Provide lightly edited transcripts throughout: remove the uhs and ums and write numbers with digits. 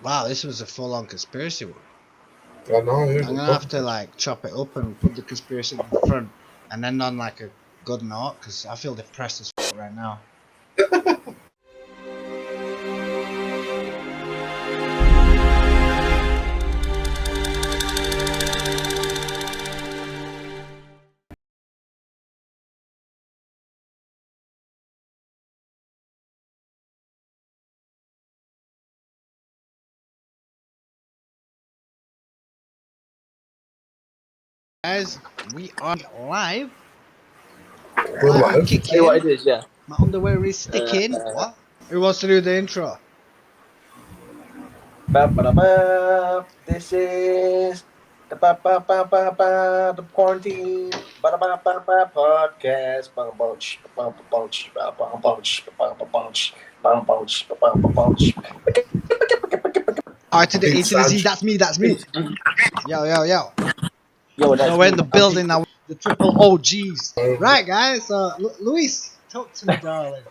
Wow, this was a full-on conspiracy one. I know. I'm gonna have to like chop it up and put the conspiracy in the front, and then on like a good note, because I feel depressed as fuck right now. Guys, we are live. We're I'm live. kicking. Tell you what it is, yeah. My underwear is sticking. What? Who wants to do the intro? This is the quarantine podcast. R to the E to the Z. That's me. That's me. Yo. Yo, So that's we're in me. the building now. The triple OGs. Right, guys. Luis, talk to me, darling.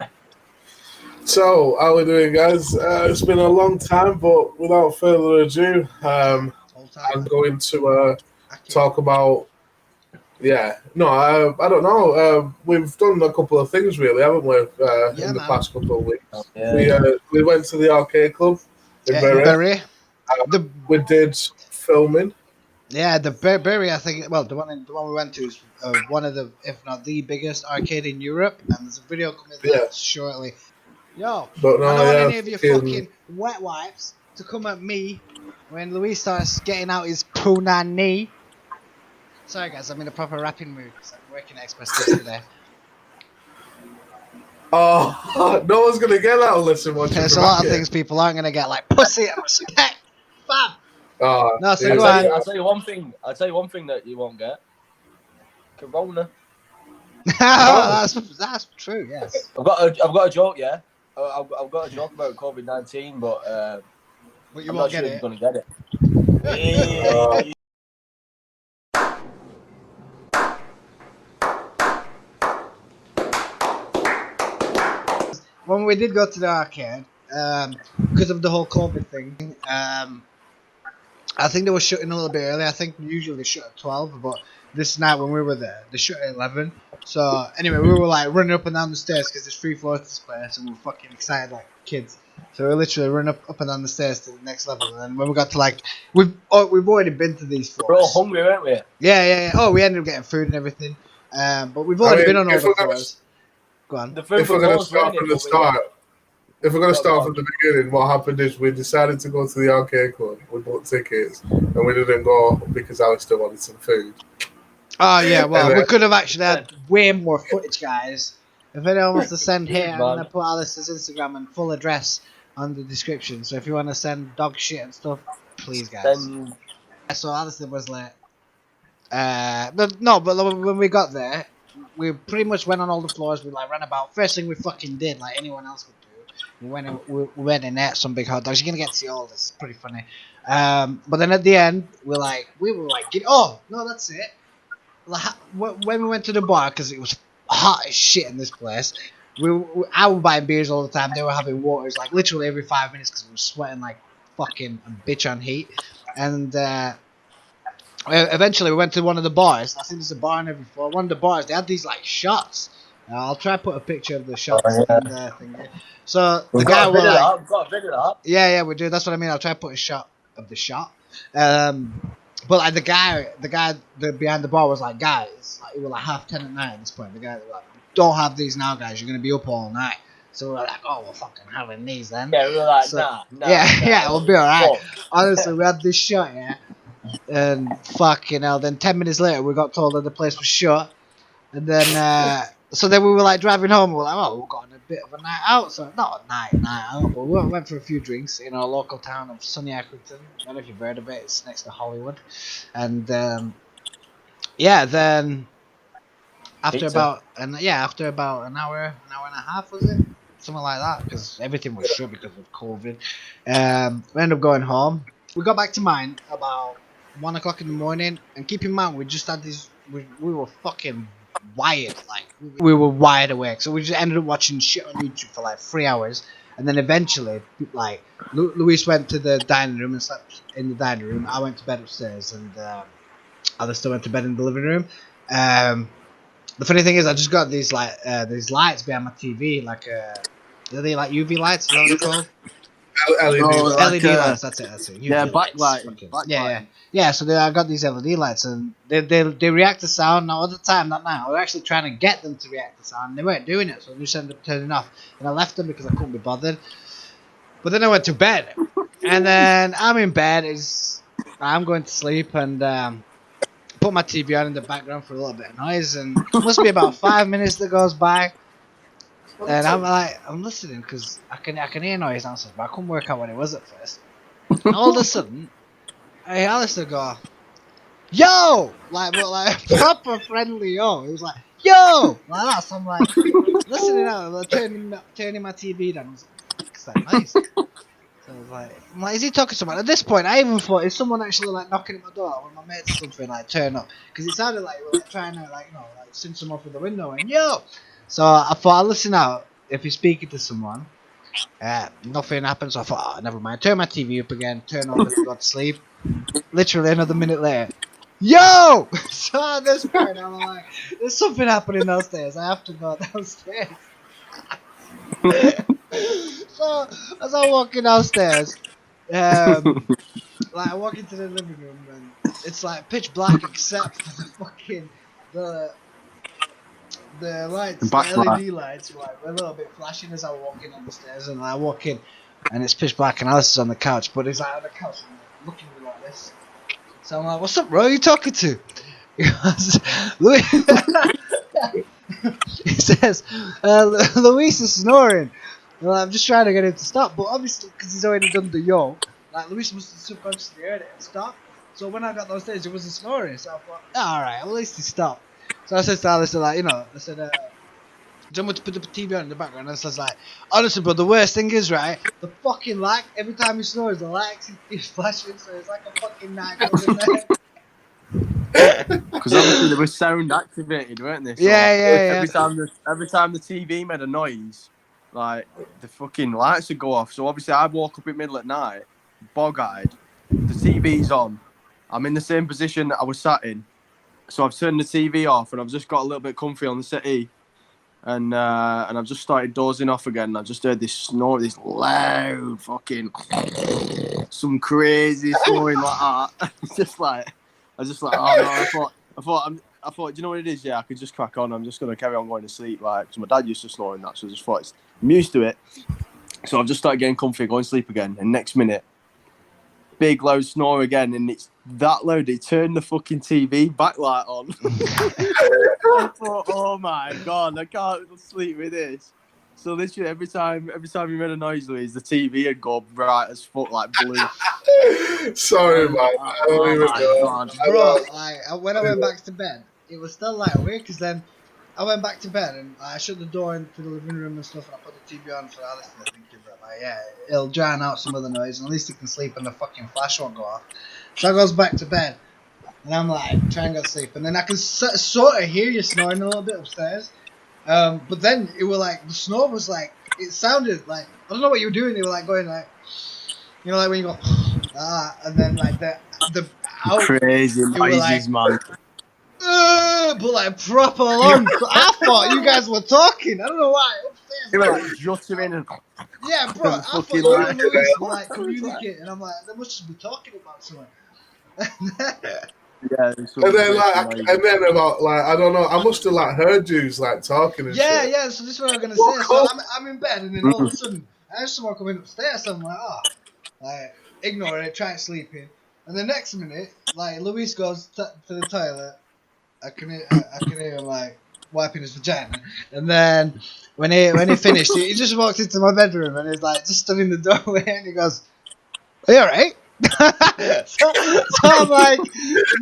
So, how we doing, guys? It's been a long time, but without further ado, Hold I'm tight. going to talk about. Yeah, no, I don't know. We've done a couple of things, really, haven't we? Yeah, in the man. past couple of weeks, Yeah. we went to the arcade club in Yeah, Bury. Bury. The We did filming. Yeah, the Bury, I think. Well, the one we went to is one of the, if not the biggest arcade in Europe, and there's a video coming there Yeah. shortly. Yo, But no, I don't want yeah, any of your fucking wet wipes to come at me when Luis starts getting out his punani. Sorry, guys, I'm in a proper rapping mood because I'm working at Express List today. Oh, no one's gonna get that unless you watch it. There's a lot of things people aren't gonna get, like pussy and respect, fam. Oh, No, so yeah. go on. I'll tell you one thing. I'll tell you one thing that you won't get. Corona. that's true. Yes. I've got a joke, yeah. I've got a joke about COVID-19, but But you I'm won't not get sure it. you're gonna get it. When we did go to the arcade, because of the whole COVID thing, I think they were shutting a little bit early. I think usually they shut at 12, but this night when we were there, they shut at 11. So anyway, we were like running up and down the stairs because there's 3 floors to this place, and we were fucking excited like kids. So we literally run up and down the stairs to the next level, and then when we got to like we've already been to these floors. We're all hungry, aren't we? Yeah. Oh, we ended up getting food and everything, but we've already been on all the floors. Go on. The food If we're was gonna awesome, start wasn't from it? the But start, if we're gonna Go start on. from the beginning, what happened is we decided to go to the arcade club. We bought tickets, and we didn't go because Alistair wanted some food. Oh yeah, well And we could have actually had way more footage, guys. If anyone wants to send here, I'm Man. gonna put Alice's Instagram and full address on the description. So if you want to send dog shit and stuff, please, guys. Then So Alistair was like, but when we got there, we pretty much went on all the floors. We like ran about. First thing we fucking did, like anyone else would do, we went and ate some big hot dogs. You're gonna get to see all this. It's pretty funny. But then at the end, we were like, oh no, that's it. Like, when we went to the bar, because it was hot as shit in this place, I was buying beers all the time. They were having waters like literally every 5 minutes because we were sweating like fucking a bitch on heat. And eventually we went to one of the bars. I think there's a bar on every floor. One of the bars, they had these like shots. I'll try to put a picture of the shots in the thing. So the guy was like, we've got a bit of that. yeah, we do. That's what I mean. I'll try to put a shot of the shot. But like the guy behind the bar was like, guys, like, it was like 10:30 at night at this point. The guy was like, don't have these now, guys. You're gonna be up all night. So we're like, oh, we're fucking having these then. Yeah, we were like, So, nah. Yeah, we'll be alright. Fuck. Honestly, we had this shot, yeah. And fucking hell, then 10 minutes later we got told that the place was shut. And then so then we were like driving home, we were like, oh, we've got a bit of a night out. So not a night out, but we went for a few drinks in our local town of Sunny Accrington. I don't know if you've heard of it, it's next to Hollywood. And yeah, then after about an hour and a half, was it? Something like that, because everything was shut because of COVID. We ended up going home. We got back to mine about 1 o'clock in the morning, and keep in mind we just had these. We were fucking wired, like we were wide awake. So we just ended up watching shit on YouTube for like 3 hours, And then eventually, like, Luis went to the dining room and slept in the dining room. I went to bed upstairs, and Alistair went to bed in the living room. The funny thing is, I just got these lights behind my TV, like are they like UV lights? Is that what they're called? LED. Oh, like, LED lights. That's it. UV yeah, lights. backlighting. Yeah. So I got these LED lights, and they react to sound. Now, at the time, not now. I was actually trying to get them to react to sound. And they weren't doing it, so I just ended up turning off. And I left them because I couldn't be bothered. But then I went to bed, and then I'm in bed. I'm going to sleep, and put my TV on in the background for a little bit of noise, and it must be about 5 minutes that goes by. And I'm listening because I can hear noise downstairs, but I couldn't work out what it was at first. And all of a sudden, I hear Alistair go, "Yo!" Like proper friendly yo. It was like, "Yo!" Like that. So I'm like, listening out, like, turning my TV down. I was like, "What's that noise?" So I was like, is he talking to someone? At this point, I even thought, is someone actually like knocking at my door, like one of my mates or something, like turn up? Because it sounded like we were like, trying to like send someone through the window and yo. So I thought I'll listen out if he's speaking to someone. Nothing happened, so I thought, never mind. Turn my TV up again, turn on to go to sleep. Literally another minute later, yo! So at this point, I'm like, there's something happening downstairs. I have to go downstairs. So as I'm walking downstairs, like I walk into the living room and it's like pitch black except for the lights, the LED lights, like a little bit flashing as I walk in on the stairs, and I walk in and it's pitch black and Alice is on the couch, but he's like on the couch and looking at me like this. So I'm like, "What's up, bro? Who are you talking to?" He goes, he says, "Luis is snoring." Well, I'm just trying to get him to stop, but obviously because he's already done the yo, like Luis must have subconsciously heard it and stopped. So when I got downstairs, it wasn't snoring. So I thought, all right, at least he stopped. So I said to Alistair, like, I said, do you want me to put the TV on in the background? And I was like, honestly, bro, the worst thing is, right, the fucking light, every time he snores, the light keeps flashing, so it's like a fucking nightclub in there. Because obviously there was sound activated, weren't they? So Yeah. Every time the TV made a noise, like the fucking lights would go off. So obviously I woke up in the middle at night, bog-eyed. The TV's on. I'm in the same position that I was sat in. So I've turned the TV off and I've just got a little bit comfy on the settee. And I've just started dozing off again. I just heard this snore, this loud fucking, some crazy snoring like that. I was just like, oh no! I thought, do you know what it is? Yeah, I could just crack on. I'm just gonna carry on going to sleep, like, because my dad used to snore and that, so I just thought I'm used to it. So I've just started getting comfy, going to sleep again. And next minute, big loud snore again, and it's that loud. They turned the fucking TV backlight on. I thought, oh my god, I can't sleep with this. So literally every time you made a noise, Louise, the TV would go bright as fuck, like blue. Sorry, man. Bro, like when I went back to bed, it was still like weird because then I went back to bed and I shut the door into the living room and stuff, and I put the TV on for Alistair, thinking that it'll drown out some of the noise and at least he can sleep and the fucking flash won't go off. So I goes back to bed and I'm like trying to go to sleep, and then I can sort of hear you snoring a little bit upstairs. But then it was like the snore was like, it sounded like, I don't know what you were doing. They were like going like, like when you go and then like the out, crazy noises, like, man. But like proper long. So I thought you guys were talking. I don't know why. Upstairs, they were like juttering and yeah, bro. I thought you and Luis were like communicating. I'm like, they must just be talking about something. Yeah, and then about like, I don't know, I must have like heard yous like talking and shit. Yeah. So this is what I'm gonna say. So I'm in bed and then all of a sudden I heard someone coming upstairs. So I'm like, like ignore it, try sleeping. And the next minute, like Luis goes to the toilet. I can hear him like wiping his vagina. And then when he finished, he just walked into my bedroom and he's like just stood in the doorway and he goes, "Are you alright?" so I'm like,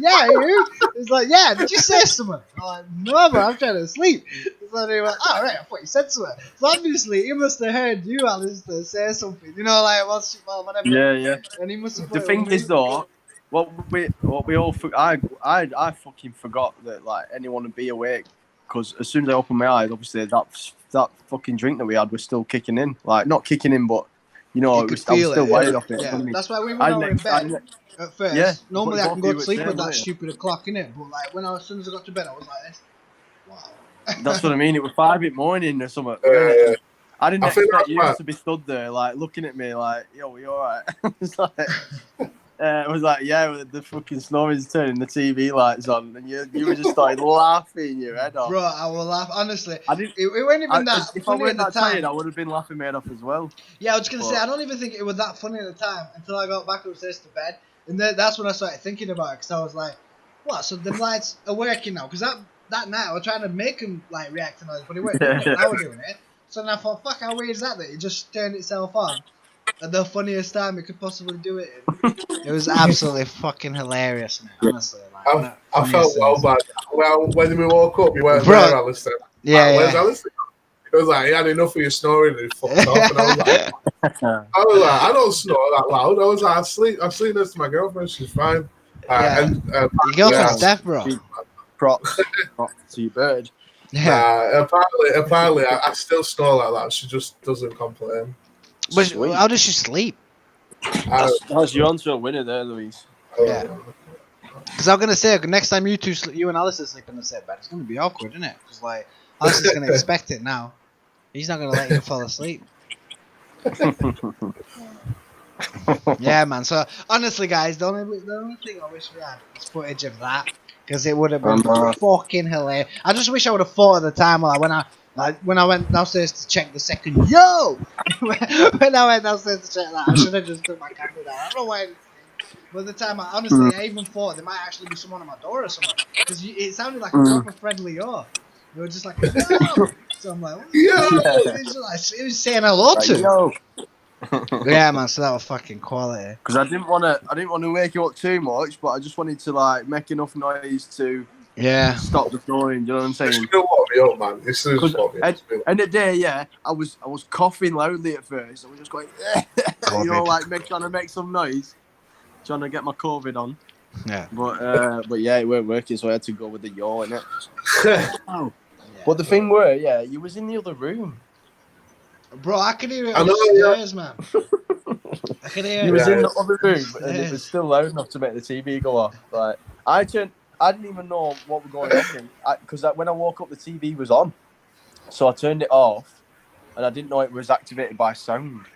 "Yeah, you?" He's like, "Yeah, did you say something?" I'm like, "No, bro, I'm trying to sleep." So he went, "Oh, right, I thought you said something." So obviously he must have heard you, Alistair, say something, like whatever. Yeah. And he must have. The thing is though, what we all I fucking forgot that like anyone would be awake because as soon as I opened my eyes, obviously that fucking drink that we had was still kicking in. Like, not kicking in, but, you know, You I could was feel still it. wired off it. Yeah, You know what I mean? that's why we I when I were in didn't- I bed didn't- at first. Yeah, normally but I both can of go you to were sleep the with same, that weren't you? stupid o'clock in it, but like as soon as I got to bed, I was like this. Wow. That's what I mean. It was 5 in the morning or something. Yeah. I didn't I think expect that's you why- to be stood there, like, looking at me like, yo, you alright? It was like, yeah, the fucking snoring's turning the TV lights on, and you were just started laughing your head off. Bro, I will laugh. Honestly, I didn't. it wasn't even that If I funny weren't at that the time. tired, I would have been laughing my head off as well. Yeah, I was gonna say But- I don't even think it was that funny at the time until I got back upstairs to bed, and then that's when I started thinking about it because I was like, "What? So the lights are working now?" Because that night I was trying to make them like react to noise, but it weren't doing it. Now we're doing it. So then I thought, "Fuck, how weird is that? That it just turned itself on at the funniest time it could possibly do it." It was absolutely fucking hilarious, man. Honestly, like, I felt well bad. Well, when we woke up, you weren't Bro. there, Alistair. Yeah, Where's yeah. Alistair? It was like he had enough of your snoring and he fucked off. And I was like, I don't snore that loud. I was like, I sleep next to my girlfriend. She's fine. Yeah. And Your girlfriend's yeah, deaf, bro. Props to your bird. Yeah. apparently, I still snore like that. She just doesn't complain. But Sweet. how does she sleep? That's you on to a winner there, Louise. Yeah. Because I'm gonna say next time you and Alistair sleep in the same bed, it's gonna be awkward, isn't it? Because like Alistair's gonna expect it now. He's not gonna let you fall asleep. Yeah, man. So honestly, guys, the only thing I wish we had was footage of that because it would have been fucking hilarious. I just wish I would have thought at the time, when I went downstairs to check the second when I went downstairs to check that, I should have just took my camera down. I don't know why. But at the time, I even thought there might actually be someone at my door or something because it sounded like a proper friendly yo. They were just like, yo! So I'm like, Yo! It was saying hello to. Yo. Yeah, man. So that was fucking quality. Because I didn't want to wake you up too much, but I just wanted to like make enough noise to stop the snoring. Do you know what I'm saying? You know what, me up, man. This is what me up. And the day, yeah, I was coughing loudly at first. I was just going, you know, like trying to make some noise, trying to get my COVID on. Yeah. But yeah, it weren't working, so I had to go with the yaw in it. But the thing were, yeah, you was in the other room. Bro, I could hear it upstairs, man. I could hear it. You was in the other room, and it was still loud enough to make the TV go off. Like I didn't even know what was going on because when I woke up, the TV was on, so I turned it off, and I didn't know it was activated by sound.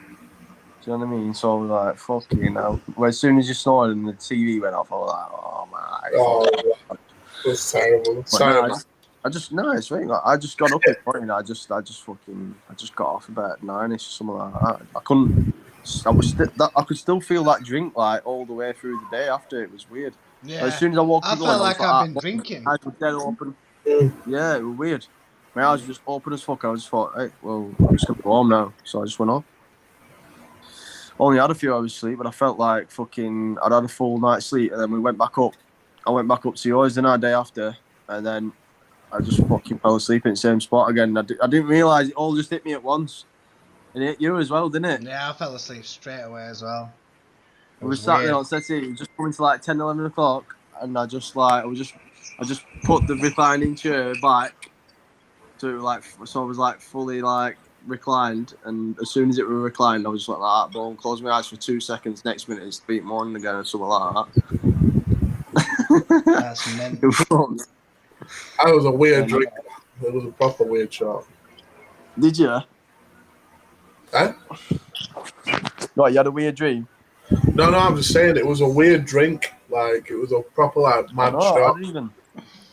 Do you know what I mean? So I was like, fucking hell. Well, as soon as you snored and the TV went off, I was like, oh my God. It was terrible. It's right. Like, I just got up at point and I just got off about 9ish or something like that. I could still feel that drink like all the way through the day after. It was weird. Yeah. As soon as I walked I in, felt like I've been drinking. My eyes were dead open. Yeah, it was weird. My eyes were just open as fuck. I just thought, hey, well, I'm just gonna go home now. So I just went off. Only had a few hours sleep, but I felt like fucking. I'd had a full night's sleep, and then we went back up. I went back up to yours the day after, and then I just fucking fell asleep in the same spot again. I didn't realise it all just hit me at once. It hit you as well, didn't it? Yeah, I fell asleep straight away as well. I was sat there on Saturday, just coming to like 10, 11 o'clock, and I just put the reclining chair back to like, so I was like fully like reclined, and as soon as it were reclined, I was just like that, boom, closed my eyes for 2 seconds. Next minute, it's beat morning again, or something like that. That's mental. That was a weird drink. It was a proper weird shot. Did you? Huh? What, you had a weird dream? No, I'm just saying it was a weird drink. Like it was a proper like mad shot.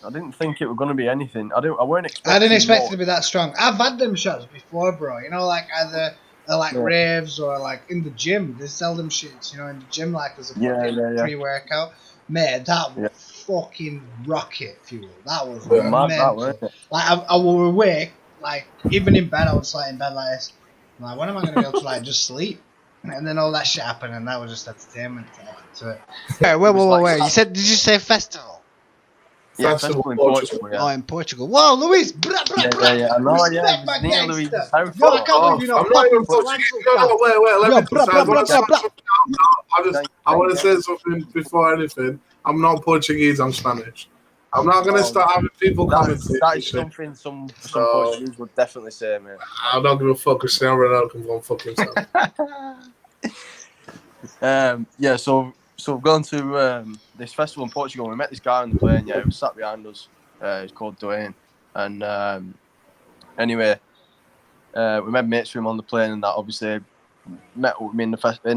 I didn't think it was gonna be anything. I didn't expect it to be that strong. I've had them shots before, bro. You know, like either raves or like in the gym. They sell them shits, you know, in the gym like as a pre-workout. Man, that was fucking rocket fuel. That was mad, mental. wasn't it? Like I was awake, like even in bed, I was like in bed like this. I'm like, when am I gonna be able to like just sleep? And then all that shit happened, and that was just entertainment to it. Wait. Did you say festival? Yeah, festival in Portugal. Yeah. Oh, in Portugal. Whoa, Luis! Yeah. I know, respect my Near Luis' gangster. house. Yo, I can't believe you're not fucking No, wait. Let me I want to say something before anything. I'm not Portuguese. I'm Spanish. I'm not gonna start having people coming to That me. is something some Portuguese would definitely say, mate. I'm not gonna fuck Cristiano Ronaldo can go and fuck himself. Yeah, so we've gone to this festival in Portugal. And we met this guy on the plane. Yeah, he was sat behind us. He's called Dwayne. And anyway, we made mates with him on the plane, and that obviously met with me in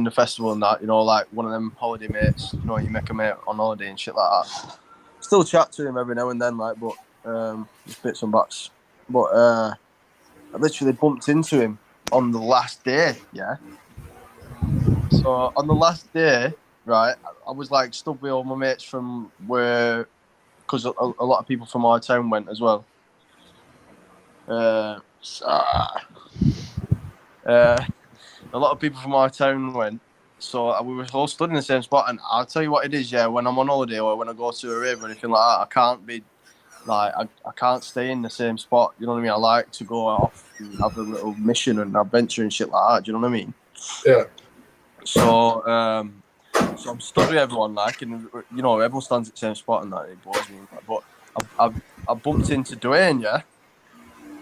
the festival and that. You know, like one of them holiday mates. You know, you make a mate on holiday and shit like that. Still chat to him every now and then, like, but just bits and bats. But I literally bumped into him on the last day. Yeah. So on the last day, right, I was like stood with all my mates from where, because a lot of people from our town went as well. A lot of people from our town went, so we were all stood in the same spot. And I'll tell you what it is, yeah. When I'm on holiday or when I go to a rave or anything like that, I can't be like I can't stay in the same spot. You know what I mean? I like to go off and have a little mission and adventure and shit like that. Do you know what I mean? Yeah. So, so I'm stood with everyone, like, and you know, everyone stands at the same spot, and that it bores me. But I bumped into Dwayne, yeah,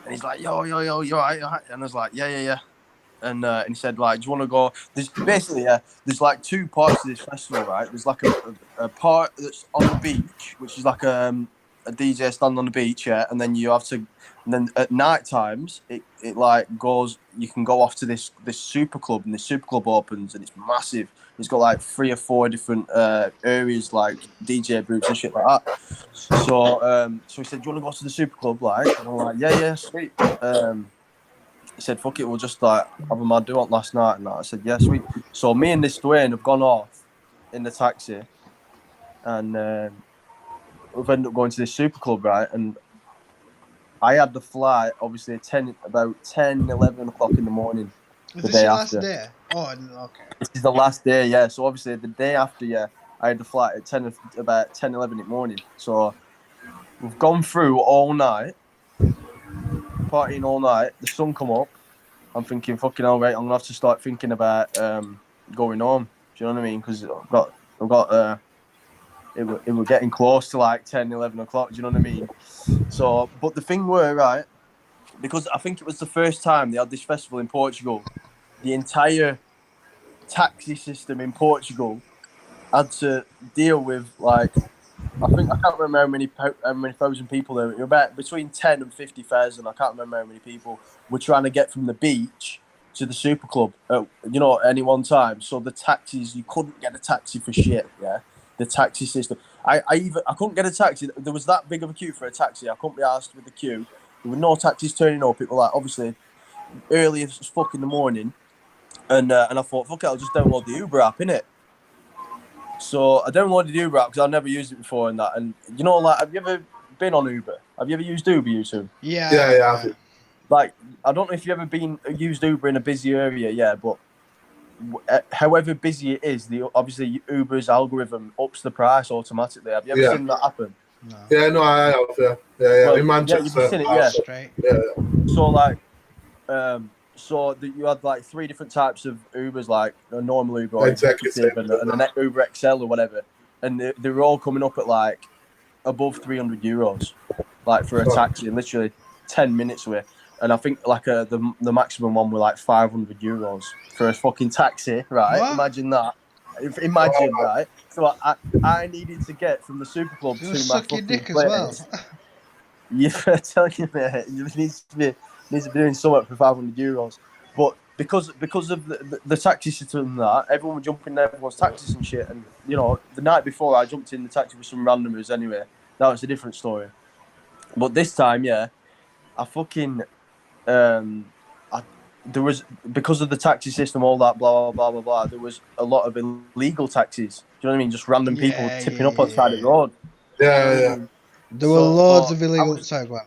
and he's like, yo, you alright? And I was like, yeah. And he said, like, do you want to go? There's basically, there's like two parts to this festival, right? There's like a part that's on the beach, which is like a DJ stand on the beach, yeah, and then you have to, and then at night times, it like goes, you can go off to this super club, and this super club opens, and it's massive. It's got like 3 or 4 different areas, like DJ booths and shit like that. So he said, do you want to go to the super club, like? And I'm like, yeah, sweet. He said, fuck it, we'll just like have a mad do on last night and that. I said, yeah, sweet. So me and this Dwayne have gone off in the taxi, and we've ended up going to this super club, right? And I had the flight, obviously, about 10, 11 o'clock in the morning. Was the this day your after. last day? Oh, okay. This is the last day, yeah. So obviously, the day after, yeah, I had the flight at about 10, 11 in the morning. So we've gone through all night, partying all night. The sun come up. I'm thinking, fucking hell, right, I'm going to have to start thinking about going home. Do you know what I mean? Because I've got it were getting close to like 10, 11 o'clock. Do you know what I mean? So, but the thing were, right, because I think it was the first time they had this festival in Portugal, the entire taxi system in Portugal had to deal with, like, I can't remember how many thousand people there were. About between 10 and 50,000. I can't remember how many people were trying to get from the beach to the super club at, you know, at any one time. So the taxis, you couldn't get a taxi for shit, yeah? The taxi system. I couldn't get a taxi. There was that big of a queue for a taxi. I couldn't be asked with the queue. There were no taxis turning up. It was like, obviously, early as fuck in the morning. And I thought, fuck it, I'll just download the Uber app, innit? So I downloaded the Uber app because I've never used it before and that. And, you know, like, have you ever been on Uber? Have you ever used Uber, you two? Yeah. Like, I don't know if you've ever used Uber in a busy area, yeah, but however busy it is, obviously Uber's algorithm ups the price automatically. Have you ever seen that happen? No. Yeah, no, I have. Yeah. Well, in Manchester. Yeah, you've seen it, yeah. Straight. Yeah. So like, you had like 3 different types of Ubers, like a normal Uber, or executive, and an Uber XL or whatever, and they were all coming up at like above €300, like for a taxi, and literally 10 minutes away. And I think like the maximum one were like €500 for a fucking taxi, right? What? Imagine that. Imagine, right? So I needed to get from the super club You to suck my your fucking dick place. as well. Yeah, I tell you, mate, you need to be doing something for €500. But because of the taxi system and that, everyone was jumping in everyone's taxis and shit. And you know, the night before I jumped in the taxi with some randomers anyway. That was a different story. But this time, yeah, I fucking there was, because of the taxi system, all that blah blah blah blah blah. There was a lot of illegal taxis. Do you know what I mean? Just random people tipping up on the side of the road. Yeah. There were loads of illegal. Sorry, go on.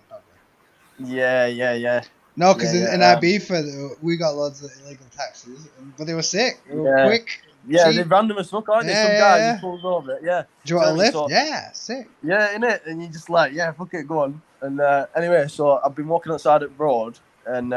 Yeah. No, because in Ibiza, we got loads of illegal taxis, but they were sick. They were quick. Yeah, cheap. they're random as fuck, aren't they? Some guy just pulls over. Yeah. Do you want a lift? Yeah, sick. Yeah, innit? And you just like, yeah, fuck it, go on. And anyway, so I've been walking outside at the road, and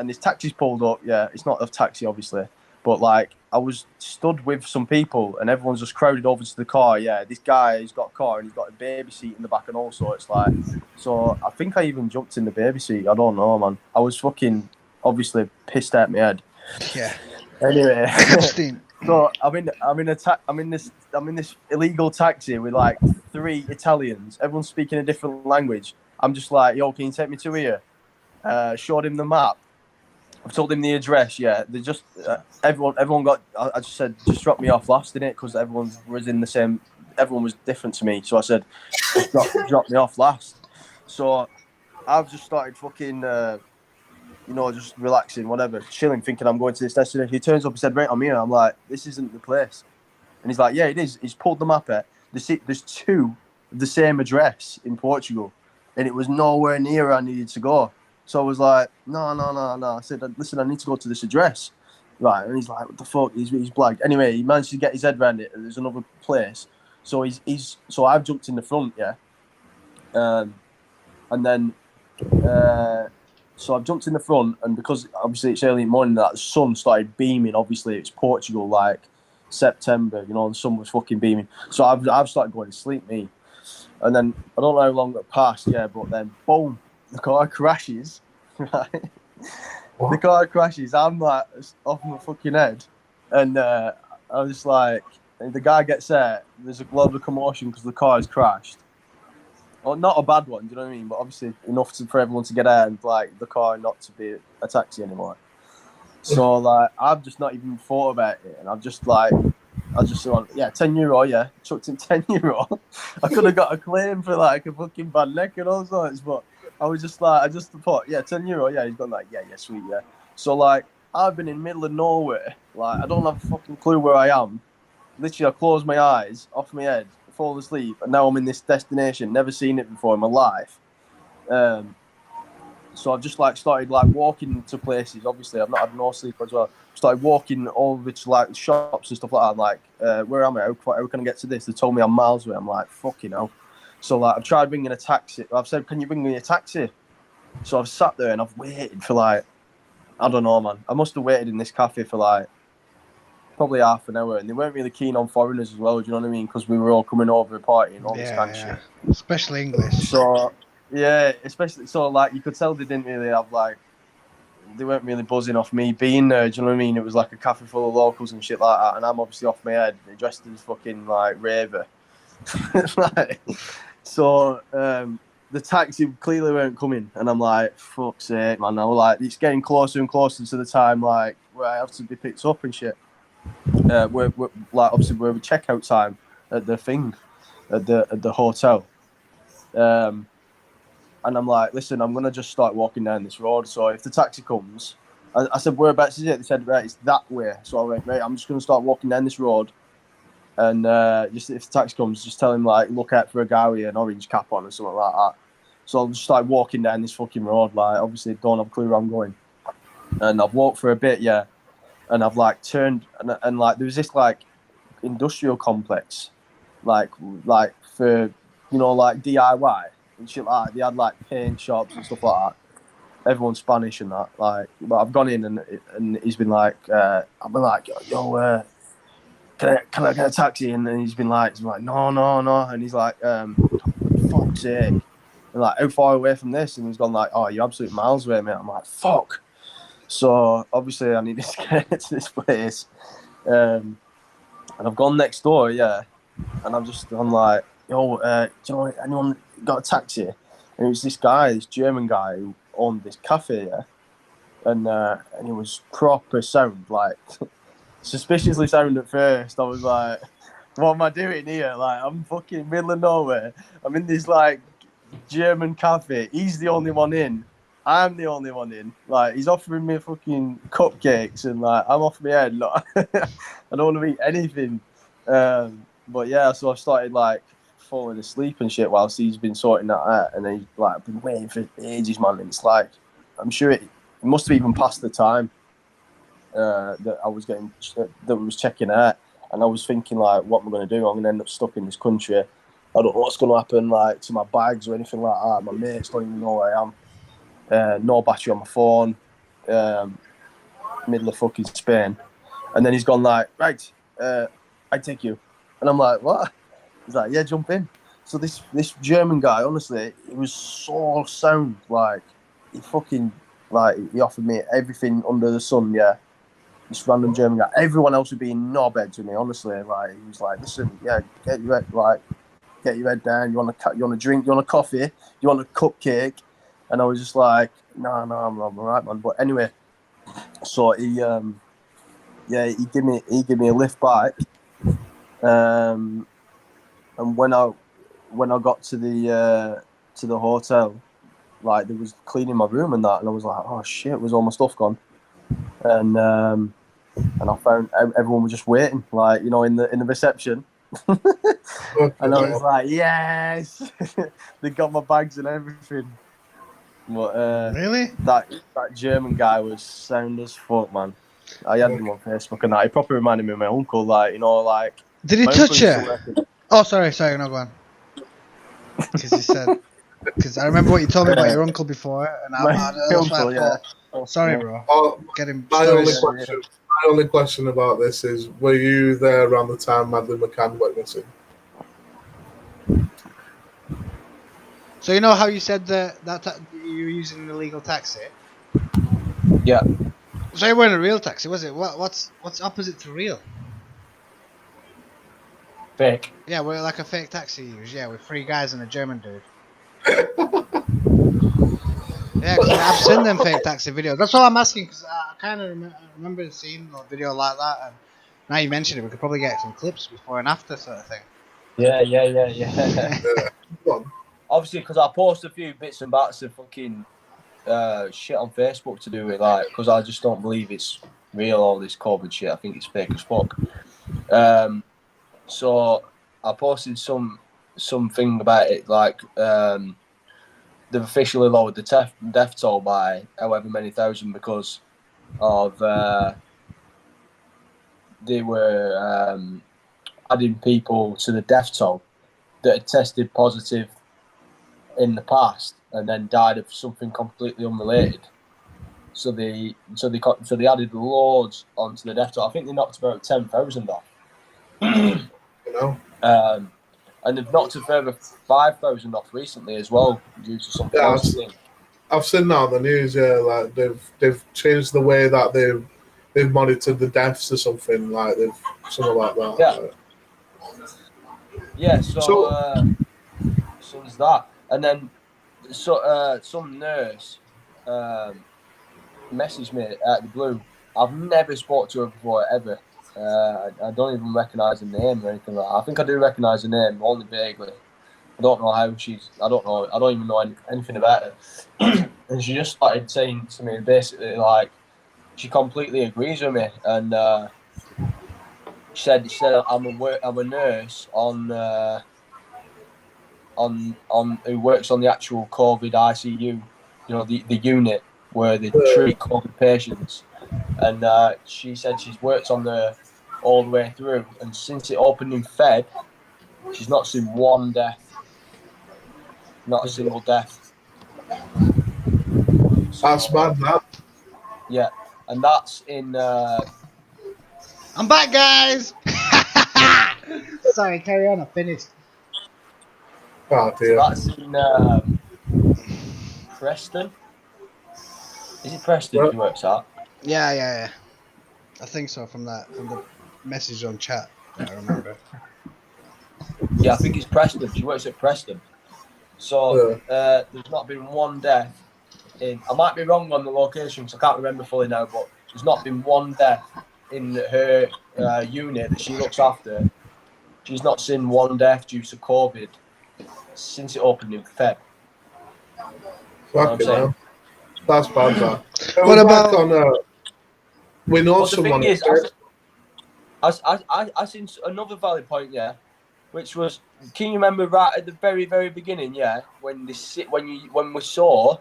this taxi's pulled up. Yeah, it's not a taxi, obviously, but like I was stood with some people, and everyone's just crowded over to the car. Yeah, this guy, he's got a car, and he's got a baby seat in the back and all sorts. Like, so I think I even jumped in the baby seat. I don't know, man. I was fucking obviously pissed out my head. Yeah. Anyway, Epstein. so I'm in this illegal taxi with like 3 Italians. Everyone's speaking a different language. I'm just like, yo, can you take me to here? Showed him the map. I've told him the address. Yeah, they just everyone got. I just said just drop me off last in it because everyone was in the same. Everyone was different to me, so I said just drop me off last. So I've just started fucking, just relaxing, whatever, chilling, thinking I'm going to this destination. He turns up and said, "Right, I'm here." I'm like, "This isn't the place," and he's like, "Yeah, it is." He's pulled the map out. There's 2 of the same address in Portugal, and it was nowhere near where I needed to go. So I was like, no. I said, listen, I need to go to this address. Right. And he's like, what the fuck? He's blagged. Anyway, he managed to get his head around it. And there's another place. So so I've jumped in the front, yeah. And then, so I've jumped in the front. And because obviously it's early in the morning, that the sun started beaming. Obviously, it's Portugal, like September, the sun was fucking beaming. So I've started going to sleep, me. And then I don't know how long that passed, yeah, but then boom. The car crashes, right? What? The car crashes. I'm like off my fucking head, and I was just like, and the guy gets there. There's a lot of commotion because the car has crashed. Well, not a bad one, do you know what I mean? But obviously enough for everyone to get out and like the car not to be a taxi anymore. So like I've just not even thought about it, and I've just like. I just went, yeah, €10, yeah. Chucked in €10. I could have got a claim for like a fucking bad neck and all sorts, but I was just like, I just thought, yeah, €10, yeah. He's gone like, yeah, sweet, yeah. So like, I've been in the middle of nowhere, like, I don't have a fucking clue where I am. Literally, I closed my eyes, off my head, fall asleep, and now I'm in this destination, never seen it before in my life. So I've just like started like walking to places. Obviously, I've not had no sleep as well. Started walking over to like shops and stuff like that. I'm like, where am I? How can I get to this? They told me I'm miles away. I'm like, fucking hell. So like, I've tried ringing a taxi. I've said, can you bring me a taxi? So I've sat there and I've waited for like, I don't know, man. I must have waited in this cafe for like probably half an hour, and they weren't really keen on foreigners as well. Do you know what I mean? Because we were all coming over to party and all this kind of shit. Especially English. So yeah, especially so like you could tell they didn't really have like they weren't really buzzing off me being there. Do you know what I mean? It was like a cafe full of locals and shit like that, and I'm obviously off my head, dressed as fucking like raver. Like, so the taxi clearly weren't coming, and I'm like, fuck's sake, man. I was like, it's getting closer and closer to the time like where I have to be picked up and shit. We're like obviously we're checkout time at the thing at the hotel. And I'm like, listen, I'm going to just start walking down this road. So if the taxi comes, I said, whereabouts is it? They said, right, it's that way. So I went, right, I'm just going to start walking down this road. And just if the taxi comes, just tell him, like, look out for a guy with an orange cap on or something like that. So I'll just start walking down this fucking road. Like, obviously, don't have a clue where I'm going. And I've walked for a bit, yeah. And I've, like, turned, and like, there was this, like, industrial complex, like for, like, DIY. And shit like that. They had like paint shops and stuff like that. Everyone's Spanish and that. Like, but I've gone in and he's been like, I've been like, yo, can I get a taxi? And then he's been like, no. And he's like, fuck's sake. And like, how far away from this? And he's gone like, oh, you're absolute miles away, mate. I'm like, fuck. So obviously I needed to get to this place. And I've gone next door, yeah. And I'm like, yo, do you know anyone got a taxi? And it was this German guy who owned this cafe, yeah. And he was proper sound, like suspiciously sound at first. I was like, what am I doing here? Like, I'm fucking middle of nowhere. I'm in this like German cafe. He's the only one in. I'm the only one in. Like, he's offering me fucking cupcakes and like I'm off my head. Like, I don't want to eat anything. But yeah, so I started like falling asleep and shit whilst he's been sorting that out, and he's like been waiting for ages, man. And it's like, I'm sure it must have even passed the time that I was getting that was checking out, and I was thinking like, what am I going to do? I'm going to end up stuck in this country. I don't know what's going to happen like to my bags or anything like that. My mates don't even know where I am. No battery on my phone. Middle of fucking Spain. And then he's gone like, right, I take you. And I'm like, what? He's like, yeah, jump in. So this German guy, honestly, he was so sound. Like, he fucking, like, he offered me everything under the sun, yeah. This random German guy. Everyone else would be in knobheads with me, honestly. Like, he was like, listen, yeah, get your head down. You want a drink? You want a coffee? You want a cupcake? And I was just like, no, I'm all right, man. But anyway, so he gave me a lift back. And when I got to the hotel, like, there was cleaning my room and that, and I was like, oh shit, was all my stuff gone? And I found everyone was just waiting, like, you know, in the reception. And I was like, yes, they got my bags and everything. But Really? that German guy was sound as fuck, man. I had him on Facebook and that. He probably reminded me of my uncle, like, you know, like. Did he my touch uncle you? Oh, sorry, no, go on. Because you said, because I remember what you told me about your uncle before, and that's why I thought. Sorry, bro. My only question about this is: were you there around the time Madeleine McCann went missing? So you know how you said that you were using an illegal taxi? Yeah. So it wasn't a real taxi, was it? What's opposite to real? Fake. Yeah, we're like a fake taxi you use. Yeah, with 3 guys and a German dude. Yeah, cause I've seen them fake taxi videos. That's all I'm asking, because I kind of remember seeing a video like that, and now you mentioned it, we could probably get some clips before and after sort of thing. Yeah. Obviously, because I post a few bits and bats of fucking shit on Facebook to do with, like, because I just don't believe it's real, all this COVID shit. I think it's fake as fuck. So I posted something about it, like, they've officially lowered the death toll by however many thousand because of they were adding people to the death toll that had tested positive in the past and then died of something completely unrelated. So they added loads onto the death toll. I think they knocked about 10,000 off. You know. And they've knocked a further 5,000 off recently as well due to something else. I've seen that on the news. Yeah, like they've changed the way that they've monitored the deaths or something like something like that. Yeah. Yeah. So there's that, and then some nurse messaged me out of the blue. I've never spoke to her before ever. I don't even recognise the name or anything like that. I think I do recognise the name, only vaguely. I don't know how she's. I don't know. I don't even know anything about her. And she just started saying to me basically like she completely agrees with me, and she said I'm a nurse on who works on the actual COVID ICU, you know, the unit where they treat COVID patients, and she said she's worked on there all the way through, and since it opened in Feb, she's not seen one death. Not a single death. That's bad, that. Yeah, and that's in. I'm back, guys. Sorry, carry on. I finished. Oh dear. So that's in Preston. Is it Preston she works at? Yeah. I think so from the message on chat that I remember. Yeah, I think it's Preston. She works at Preston. So there's not been one death in. I might be wrong on the location because I can't remember fully now, but there's not been one death in her unit that she looks after. She's not seen one death due to COVID since it opened in Feb. Fucking hell. That's bad, that. What about? We know But someone. The thing is, I seen another valid point, yeah, which was, can you remember right at the very, very beginning, yeah, when we saw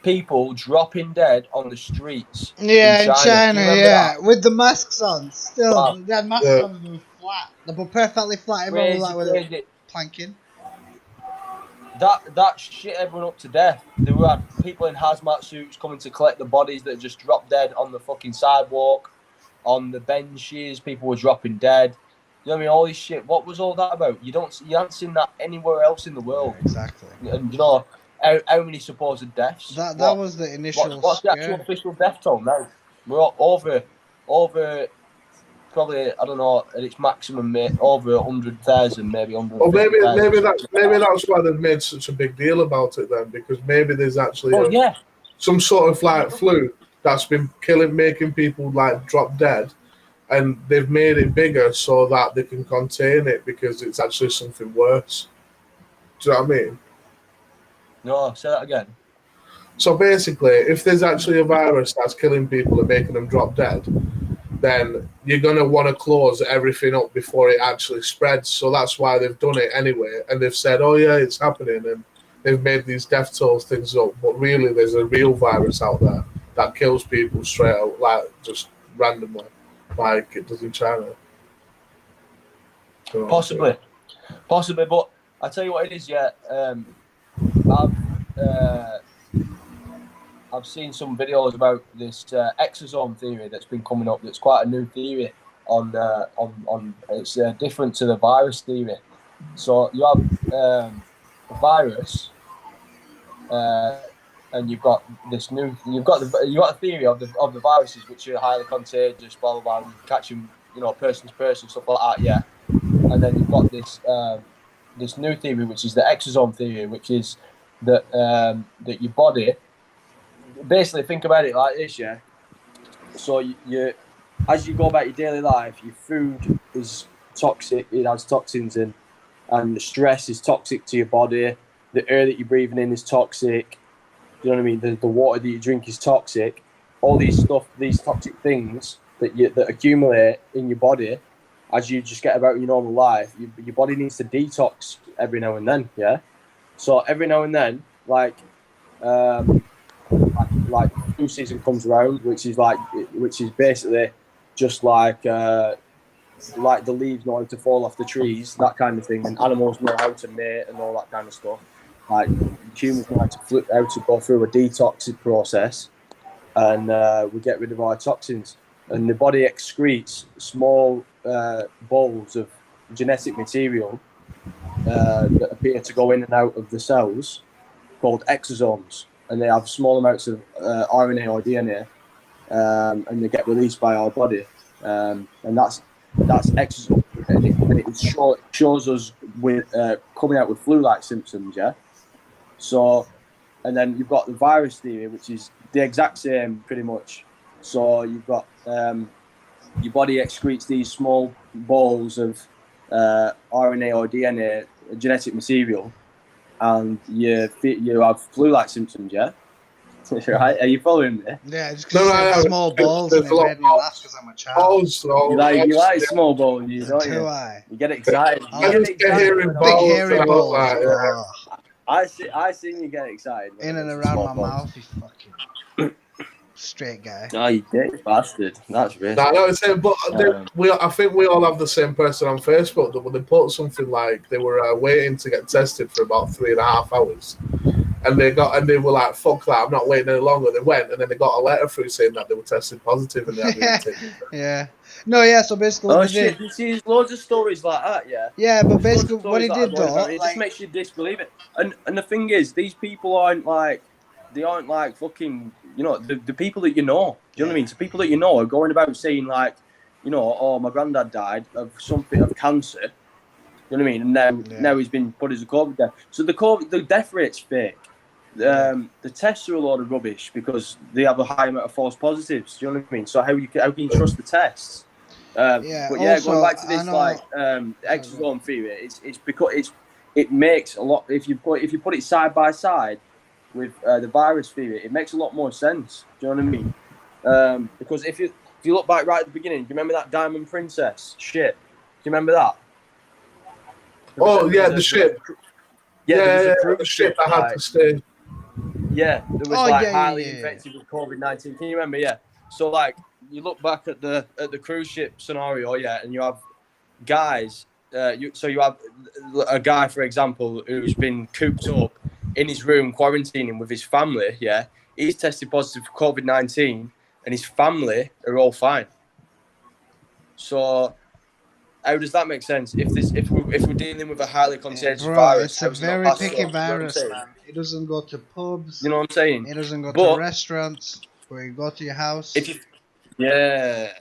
people dropping dead on the streets. Yeah, in China, yeah, that? with the masks on. Still, Wow. they had masks on. They were flat. They were perfectly flat. Everyone was like with Crazy. planking. That shit everyone up to death. There were people in hazmat suits coming to collect the bodies that just dropped dead on the fucking sidewalk, on the benches. People were dropping dead. You know what I mean? All this shit. What was all that about? You haven't seen that anywhere else in the world. Yeah, exactly. And you know how many supposed deaths? That was the initial. What's the actual official death toll now? We're over probably, I don't know, at its maximum, over 100,000, maybe 150,000. Well, maybe that's why they've made such a big deal about it then, because maybe there's actually some sort of like flu that's been making people like drop dead, and they've made it bigger so that they can contain it because it's actually something worse. Do you know what I mean? No, say that again. So basically, if there's actually a virus that's killing people and making them drop dead, then you're going to want to close everything up before it actually spreads. So that's why they've done it anyway. And they've said, oh, yeah, it's happening. And they've made these death tolls things up. But really, there's a real virus out there that kills people straight out, like just randomly, like it does in China. So, Possibly. But I tell you what it is, yeah. I've seen some videos about this exosome theory that's been coming up. That's quite a new theory on it's different to the virus theory. So you have a virus, and you've got the theory of the viruses which are highly contagious, blah blah blah, catching person to person, stuff like that. Yeah, and then you've got this new theory which is the exosome theory, which is that your body. Basically, think about it like this, yeah. So you as you go about your daily life, your food is toxic. It has toxins in, and the stress is toxic to your body. The air that you're breathing in is toxic. You know what I mean? The water that you drink is toxic. All these toxic things that accumulate in your body as you just get about your normal life. Your body needs to detox every now and then, yeah. So every now and then, like flu season comes around, which is basically just like the leaves know how to fall off the trees, that kind of thing, and animals know how to mate and all that kind of stuff. Like humans know how to go through a detox process, and we get rid of our toxins, and the body excretes small balls of genetic material that appear to go in and out of the cells, called exosomes. And they have small amounts of RNA or DNA, and they get released by our body, and that's exosome, and it shows us with coming out with flu-like symptoms, yeah. So, and then you've got the virus theory, which is the exact same, pretty much. So you've got your body excretes these small balls of RNA or DNA, genetic material. And you have flu-like symptoms, yeah? Right? Are you following me? Yeah, just because small balls and it made me laugh because I'm a child. You like small balls, don't you? You get excited. Big hairy balls. I seen you get excited. In and around my mouth, you fucking straight guy. Oh, you dick bastard. That's racist. No, I know what I'm saying, but I think we all have the same person on Facebook that when they put something like they were waiting to get tested for about 3.5 hours, and they were like, "Fuck that! I'm not waiting any longer." They went, and then they got a letter through saying that they were tested positive, and they hadn't taken it. Yeah. No, yeah. So basically, oh shit! You see loads of stories like that, yeah. Yeah, but basically, what he did though, it just makes you disbelieve it. And the thing is, these people aren't like fucking. You know, the people that you know, do you know what I mean? So people that you know are going about saying like, oh, my granddad died of something, of cancer. You know what I mean? And now he's been put as a COVID death. So the death rate's fake. The tests are a lot of rubbish because they have a high amount of false positives. Do you know what I mean? So how can you trust the tests? But yeah, also, going back to this exosome theory, it's because it makes a lot. If you put it side by side with the virus theory, it makes a lot more sense. Do you know what I mean? Because if you look back right at the beginning, do you remember that Diamond Princess ship? Do you remember that? The ship. Yeah, the ship that had to stay. Yeah, there was highly infected with COVID-19. Can you remember? Yeah. So you look back at the cruise ship scenario, yeah, and you have guys. You have a guy, for example, who's been cooped up in his room, quarantining with his family, yeah, he's tested positive for COVID-19 and his family are all fine. So how does that make sense? If we're dealing with a highly contagious Bro, virus, it's a how is it not very passed picky on? You know what I'm virus, saying? man. It doesn't go to pubs. You know what I'm saying? It doesn't go to But restaurants where you go to your house. if you, yeah,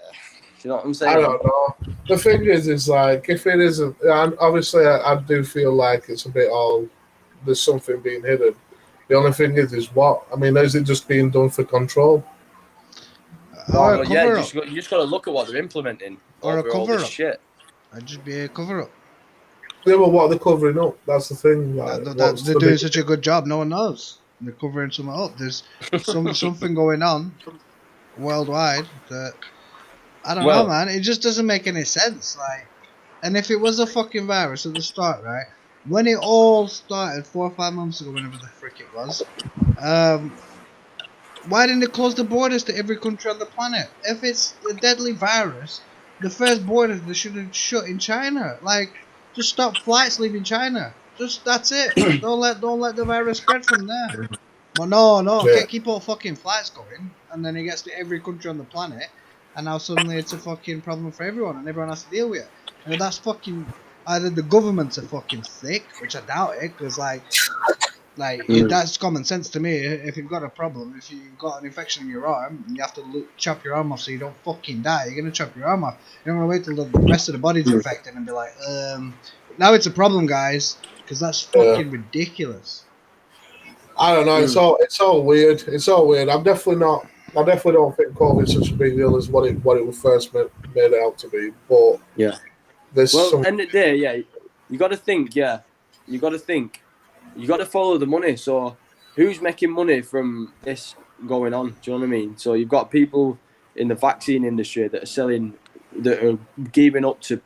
you know what I'm I saying? don't know. The thing is like, if it isn't, and obviously I do feel like it's a bit all, there's something being hidden. The only thing is what? I mean, is it just being done for control? Or a Well, yeah, cover up. you just got to look at what they're implementing Or a over all cover this up. shit. I'd just be a cover up. Yeah, but what are they covering up? That's the thing. Like, what's They're the doing big- such a good job, no one knows. They're covering something up. There's something going on worldwide that I don't know, Well, man. It just doesn't make any sense. Like, and if it was a fucking virus at the start, right? When it all started 4 or 5 months ago, whenever the frick it was, why didn't they close the borders to every country on the planet? If it's a deadly virus, the first borders they should have shut in China. Like, just stop flights leaving China. Just that's it. Don't let the virus spread from there. But no, Yeah. keep all fucking flights going, and then it gets to every country on the planet, and now suddenly it's a fucking problem for everyone, and everyone has to deal with it. And that's fucking either the governments are fucking thick, which I doubt it, because that's common sense to me. If you've got a problem, if you've got an infection in your arm, and you have to chop your arm off so you don't fucking die, you're gonna chop your arm off. You don't wanna wait till the rest of the body's infected and be like, now it's a problem, guys, because that's fucking ridiculous. I don't know. It's all weird. It's all weird. I definitely don't think COVID's such a big deal as what it was first made it out to be. But yeah. there's Well, end of the day, yeah, you got to think. Yeah, you got to think. You got to follow the money. So, who's making money from this going on? Do you know what I mean? So you've got people in the vaccine industry that are gearing up to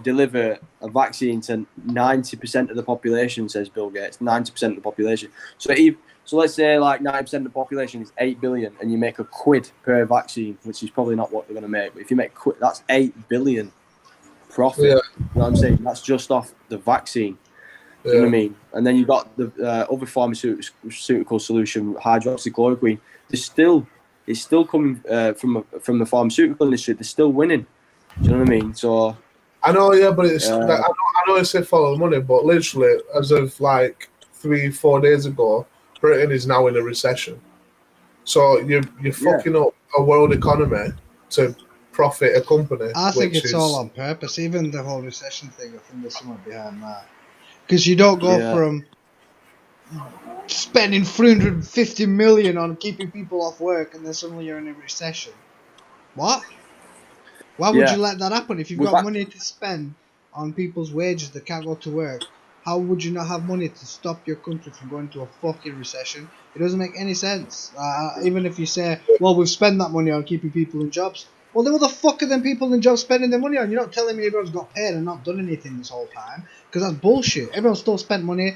deliver a vaccine to 90% of the population, says Bill Gates. 90% of the population. So let's say like 90% of the population is 8 billion, and you make a quid per vaccine, which is probably not what they're going to make. But if you make quid, that's 8 billion profit. Yeah. You know what I'm saying? That's just off the vaccine. Do you know what I mean? And then you've got the other pharmaceutical solution, hydroxychloroquine. It's still coming from the pharmaceutical industry. They're still winning. Do you know what I mean? So I know, yeah, but it's I know it's say follow the money, but literally as of like 3-4 days ago, Britain is now in a recession. So you're fucking up a world economy to profit a company. I think it's all on purpose. Even the whole recession thing, I think there's something behind that. Because you don't go from spending 350 million on keeping people off work and then suddenly you're in a recession. What? Why would you let that happen? If you've got money to spend on people's wages that can't go to work, how would you not have money to stop your country from going to a fucking recession? It doesn't make any sense. Even if you say, well, we've spent that money on keeping people in jobs. Well, then what the fuck are them people in jobs spending their money on? You're not telling me everyone's got paid and not done anything this whole time, because that's bullshit. Everyone still spent money.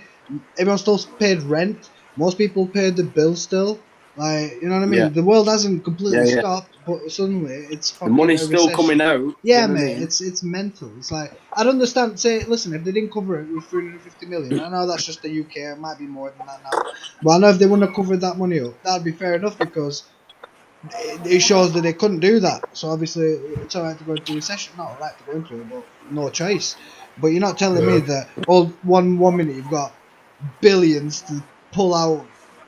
Everyone still paid rent. Most people paid the bill still. Like, you know what I mean? Yeah. The world hasn't completely stopped, but suddenly it's fucking the money's a still recession. coming out. Yeah, you know mate, what I mean? it's mental. It's like, I don't understand. Say, listen, if they didn't cover it with 350 million, I know that's just the UK. It might be more than that now, but I know if they wouldn't have covered that money up, that'd be fair enough, because it shows that they couldn't do that. So obviously, it's alright to go into recession. Not alright to go into it, but no choice. But you're not telling me that one minute you've got billions to pull out,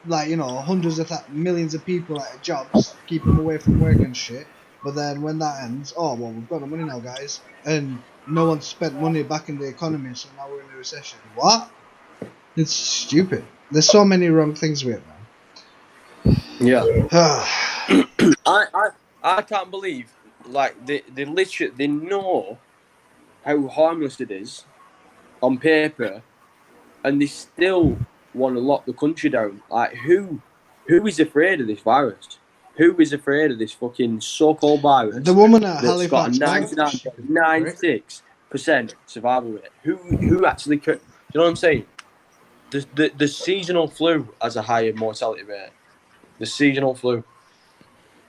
like, you know, hundreds of millions of people out of jobs, keep them away from work and shit. But then when that ends, oh well, we've got no money now, guys, and no one spent money back in the economy, so now we're in a recession. What? It's stupid. There's so many wrong things with it, man. Yeah. I can't believe, like, they literally, they know how harmless it is on paper, and they still want to lock the country down. Like, who is afraid of this virus? Who is afraid of this fucking so-called virus? The woman at that's got a Halifax 99.96% survival rate. Who actually could? You know what I'm saying? The seasonal flu has a higher mortality rate. The seasonal flu.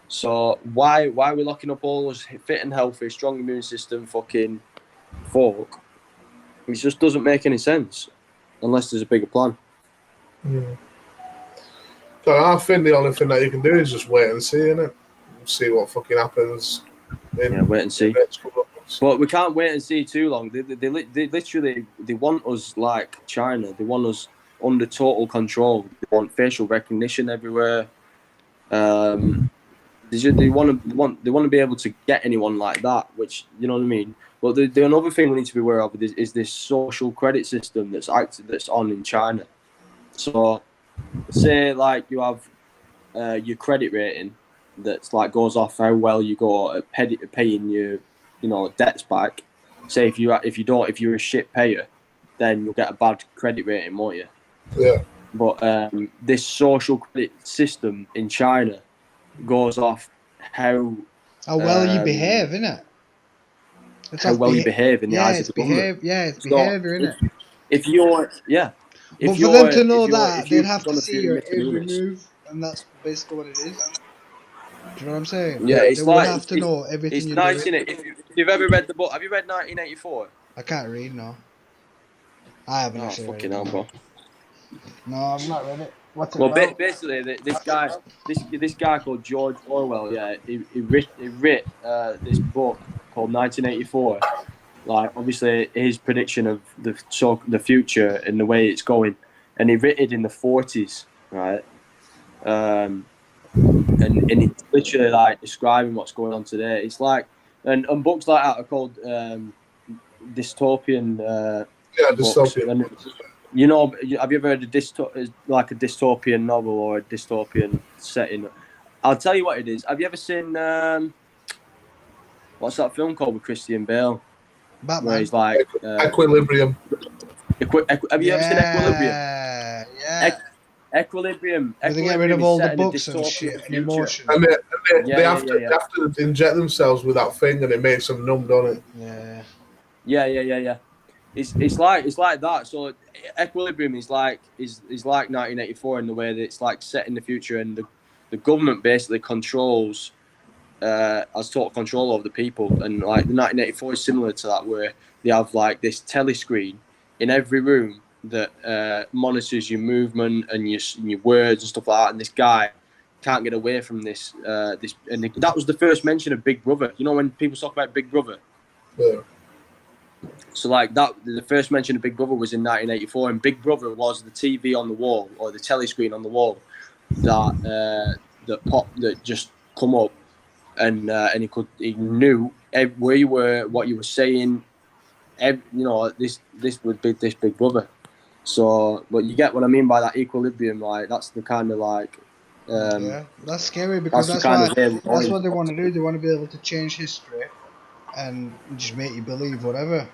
So why are we locking up all those fit and healthy, strong immune system fucking folk? It just doesn't make any sense unless there's a bigger plan. So I think the only thing that you can do is just wait and see, innit? see what fucking happens. Wait and see. The next couple of months. But we can't wait and see too long. They literally want us like China. They want us under total control. They want facial recognition everywhere. They want to be able to get anyone like that, which you know what I mean. But the another thing we need to be aware of is this social credit system that's on in China. So, say like you have your credit rating that's like goes off how well you go at paying your debts back. Say if you're a shit payer, then you'll get a bad credit rating, won't you? Yeah. But this social credit system in China goes off how well you behave, innit? It's how well you behave in the eyes of the government. It's behaviour, innit? If you're But for them to know that, they'd have to gonna see your every move, and that's basically what it is. Do you know what I'm saying? Yeah, they would have to know everything it's you nice, do. If you've ever read the book, have you read 1984? I can't read, no. I haven't actually read it. Bro. No, I've not read it. What's it about? Basically, this guy called George Orwell, he writ this book called 1984. Like, obviously, his prediction of the future and the way it's going, and he writ it in the 40s, right? And it's literally like describing what's going on today. It's like, and books like that are called dystopian. Dystopian. Books. Have you ever heard of like a dystopian novel or a dystopian setting? I'll tell you what it is. Have you ever seen what's that film called with Christian Bale? Batman. Where he's like Equilibrium. Have you ever seen Equilibrium? Yeah. Equilibrium. They get rid of all the books and shit and emotion. And they have to inject themselves with that thing, and it makes them numb, don't it? Yeah. It's like that. So Equilibrium is like 1984 in the way that it's like set in the future, and the government basically controls has total control over the people. And like the 1984 is similar to that, where they have like this telescreen in every room that monitors your movement and your words and stuff like that. And this guy can't get away from this. And that was the first mention of Big Brother. You know, when people talk about Big Brother. Yeah. So like that, the first mention of Big Brother was in 1984, and Big Brother was the TV on the wall or the telescreen on the wall that just come up, and he knew where you were, what you were saying. This would be this Big Brother. So, but you get what I mean by that equilibrium. Like that's the kind of like. That's scary because that's what they want to do. They want to be able to change history and just make you believe whatever.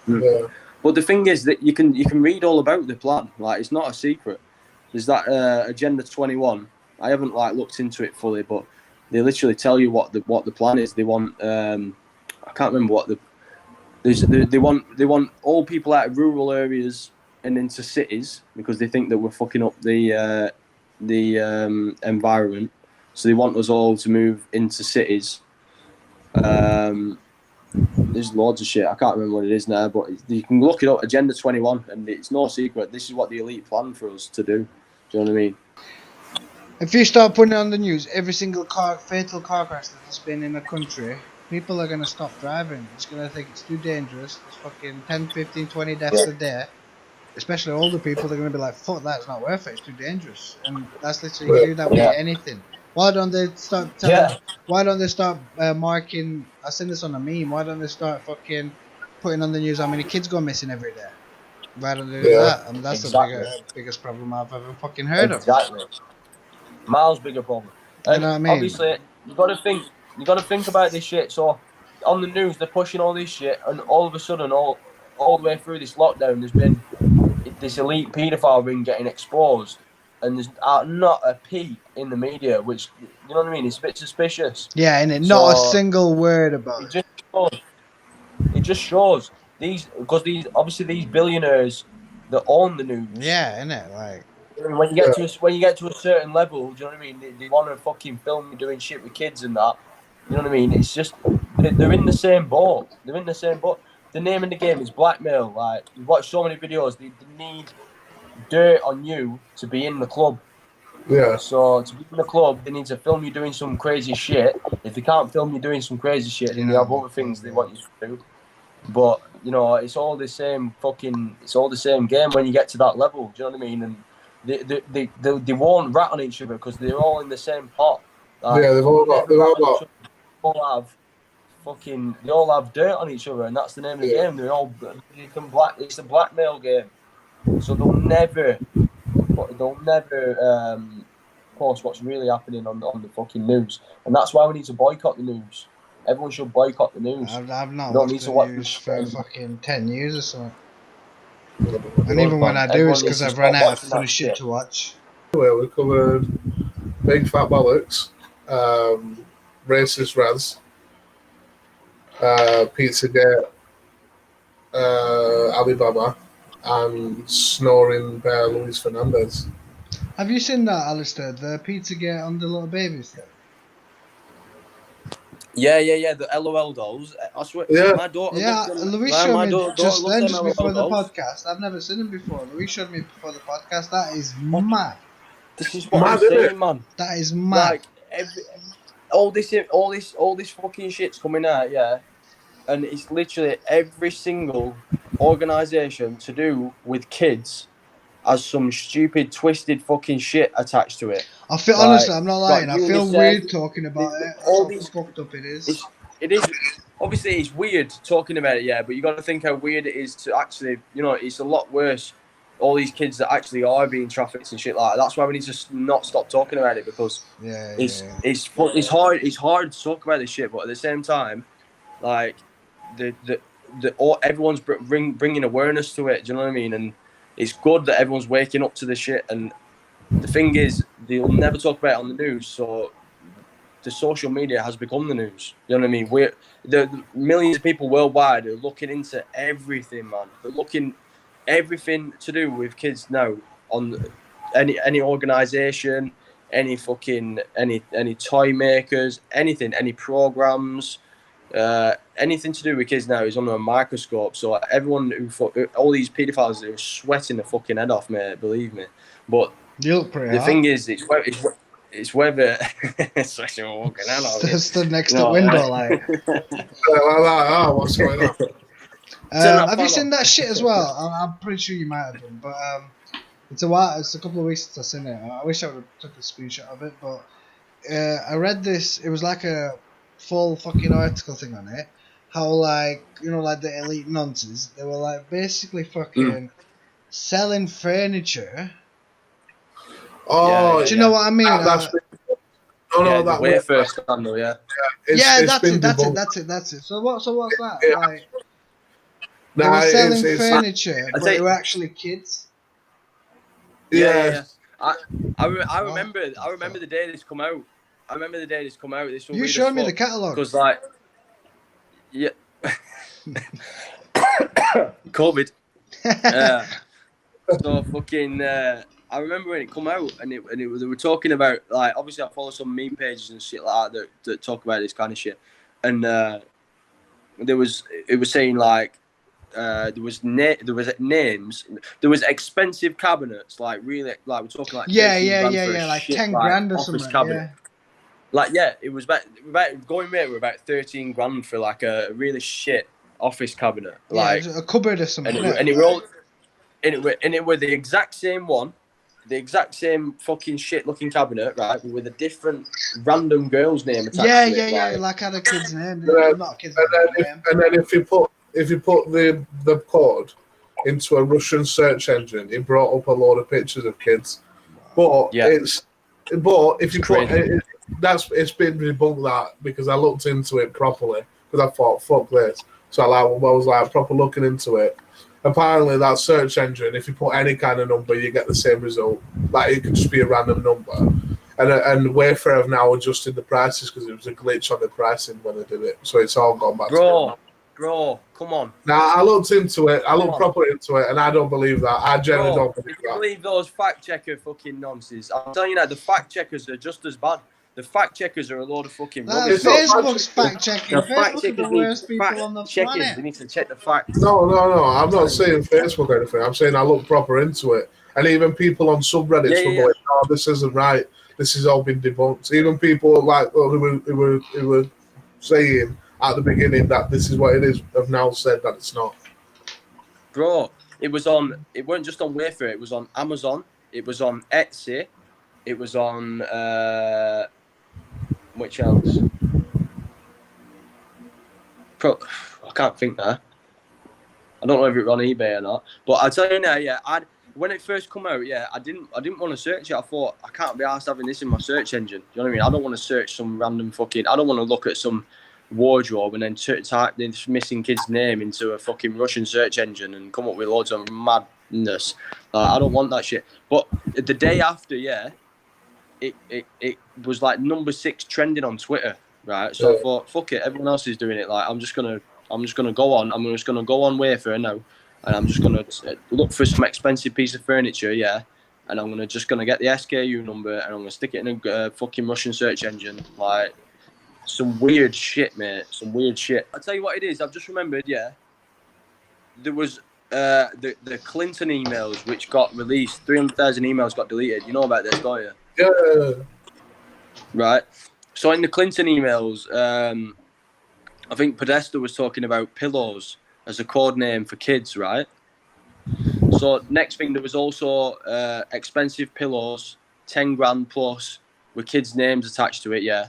Yeah. But the thing is that you can read all about the plan. Like, it's not a secret. There's that Agenda 21. I haven't like looked into it fully, but they literally tell you what the plan is. They want I can't remember what they want all people out of rural areas and into cities because they think that we're fucking up the environment. So they want us all to move into cities. There's loads of shit. I can't remember what it is now, but you can look it up. Agenda 21, and it's no secret. This is what the elite plan for us to do. Do you know what I mean? If you start putting it on the news, every single fatal car crash that has been in a country, people are going to stop driving. It's going to think it's too dangerous. It's fucking 10, 15, 20 deaths a day. Especially older people, they're going to be like, fuck that, it's not worth it. It's too dangerous. And that's literally, you can do that with anything. Why don't they start Why don't they start marking? I seen this on a meme. Why don't they start fucking putting on the news how many kids go missing every day? Why don't they do that? And that's the biggest problem I've ever fucking heard of. Miles bigger problem. And you know what I mean? Obviously, you got to think about this shit. So on the news, they're pushing all this shit, and all of a sudden, all the way through this lockdown, there's been this elite paedophile ring getting exposed. And there's not a peep in the media, which, you know what I mean? It's a bit suspicious. Yeah, and not a single word about it. It just shows these billionaires that own the news. Yeah, innit? Like, when you get to a certain level, do you know what I mean? They want to fucking film you doing shit with kids and that. You know what I mean? It's just they're in the same boat. The name of the game is blackmail. Like, you've watched so many videos. They need dirt on you to be in the club. Yeah. So to be in the club, they need to film you doing some crazy shit. If they can't film you doing some crazy shit, then they have other things they want you to do. But you know, it's all the same game when you get to that level. Do you know what I mean? And they won't rat on each other because they're all in the same pot. Like, Yeah, they've all got. They all have dirt on each other, and that's the name of the game. It's a blackmail game, so they'll never post what's really happening on the fucking news, and that's why we need to boycott the news. Everyone should boycott the news. I've not don't watched need to the watch news this for shit. fucking 10 years or so. Anyway, And even when I do, Everyone it's because needs to I've run stop out of watching funny that shit shit. to watch. we covered Big Fat Bollocks, Racist Raz, Pizzagate, Alibaba, and Snoring Bear Luis Fernandez. Have you seen that, Alistair? The Pizzagate on the little babies thing? Yeah. The LOL dolls. I swear, Yeah. my daughter. Yeah, loves them. Louis My showed me daughter just loves then, them just LOL before the dolls. podcast. I've never seen him before. Louis showed me before the podcast. That is mad. This is what Mad, I'm isn't it? saying, man. That is mad. Like all this fucking shit's coming out, yeah. And it's literally every single organisation to do with kids has some stupid, twisted fucking shit attached to it. I feel Like, honestly, I'm not lying. I feel UNICEF, weird talking about it. That's all how these- fucked up it is. It is obviously it's weird talking about it, yeah, but you got to think how weird it is to actually, you know, it's a lot worse. All these kids that actually are being trafficked and shit like that. That's why we need to not stop talking about it because it's hard. It's hard to talk about this shit, but at the same time, like everyone's bringing awareness to it. Do you know what I mean? And it's good that everyone's waking up to this shit. And the thing is, they'll never talk about it on the news. So the social media has become the news. You know what I mean? The millions of people worldwide are looking into everything, man. They're looking everything to do with kids now on any organisation, any toy makers, anything, any programs. Anything to do with kids now is under a microscope. So everyone all these paedophiles are sweating the fucking head off, mate. Believe me. But You look pretty the hot. thing is, it's whether it's actually walking out of it. Stood next to the window, like. What's going on? Have you seen that shit as well? I'm pretty sure you might have done, but it's a while. It's a couple of weeks since I've seen it. I wish I would have took a screenshot of it, but I read this. It was like a full fucking article thing on it. How like like the elite nonces, they were like basically fucking selling furniture. Oh, do you know what I mean? The Wayfair scandal, yeah. That's it. So what's that? Yeah. Like, they were selling furniture, but they were actually kids. Yeah. I remember the day this come out. This you showed me the catalogue. Because like, yeah, COVID. So fucking. I remember when it come out and they were talking about, like, obviously I follow some meme pages and shit like that talk about this kind of shit, and it was saying like there was names, there was expensive cabinets, like really, like we're talking like like shit, 10 like, grand or office something. Cabinet. Like it was about going rate were about 13 grand for like a really shit office cabinet, like a cupboard or something. And it were the exact same one. The exact same fucking shit looking cabinet, right? With a different random girl's name attached to it. Like had a kid's name. Not a kid's name. And then if you put the code into a Russian search engine, it brought up a load of pictures of kids. But it's been debunked that because I looked into it properly because I thought fuck this. So I was like proper looking into it. Apparently, that search engine, if you put any kind of number, you get the same result. Like, it could just be a random number. And Wayfair have now adjusted the prices because it was a glitch on the pricing when they did it. So it's all gone back to Bro, come on. Now, I looked into it. I looked properly into it, and I don't believe that. I generally don't believe that. If you believe those fact checker fucking nonsense, I'm telling you now, the fact checkers are just as bad. The fact checkers are a load of fucking rubbish. Facebook's fact checking. Facebook's the worst people on the planet. They need to check the facts. No. I'm not saying Facebook or anything. I'm saying I looked proper into it. And even people on subreddits were going, "Oh, this isn't right. This has all been debunked." Even people like who were saying at the beginning that this is what it is have now said that it's not. Bro, it weren't just on Wayfair, it was on Amazon, it was on Etsy, it was on which else? I can't think now. I don't know if it was on eBay or not. But I tell you now, yeah, when it first come out, yeah, I didn't want to search it. I thought I can't be arsed having this in my search engine. Do you know what I mean? I don't want to search some random I don't want to look at some wardrobe and then type this missing kid's name into a fucking Russian search engine and come up with loads of madness. I don't want that shit. But the day after, yeah, it was like number 6 trending on Twitter, right? So I thought, fuck it, everyone else is doing it. Like I'm just gonna go on. I'm just gonna go on Wayfair now, and I'm just gonna look for some expensive piece of furniture, yeah. And I'm just gonna get the SKU number and I'm gonna stick it in a fucking Russian search engine, like. Some weird shit, mate. Some weird shit. I'll tell you what it is. I've just remembered, yeah. There was the Clinton emails which got released. 300,000 emails got deleted. You know about this, don't you? Yeah. Right. So in the Clinton emails, I think Podesta was talking about pillows as a code name for kids, right? So next thing, there was also expensive pillows, 10 grand plus, with kids' names attached to it, yeah.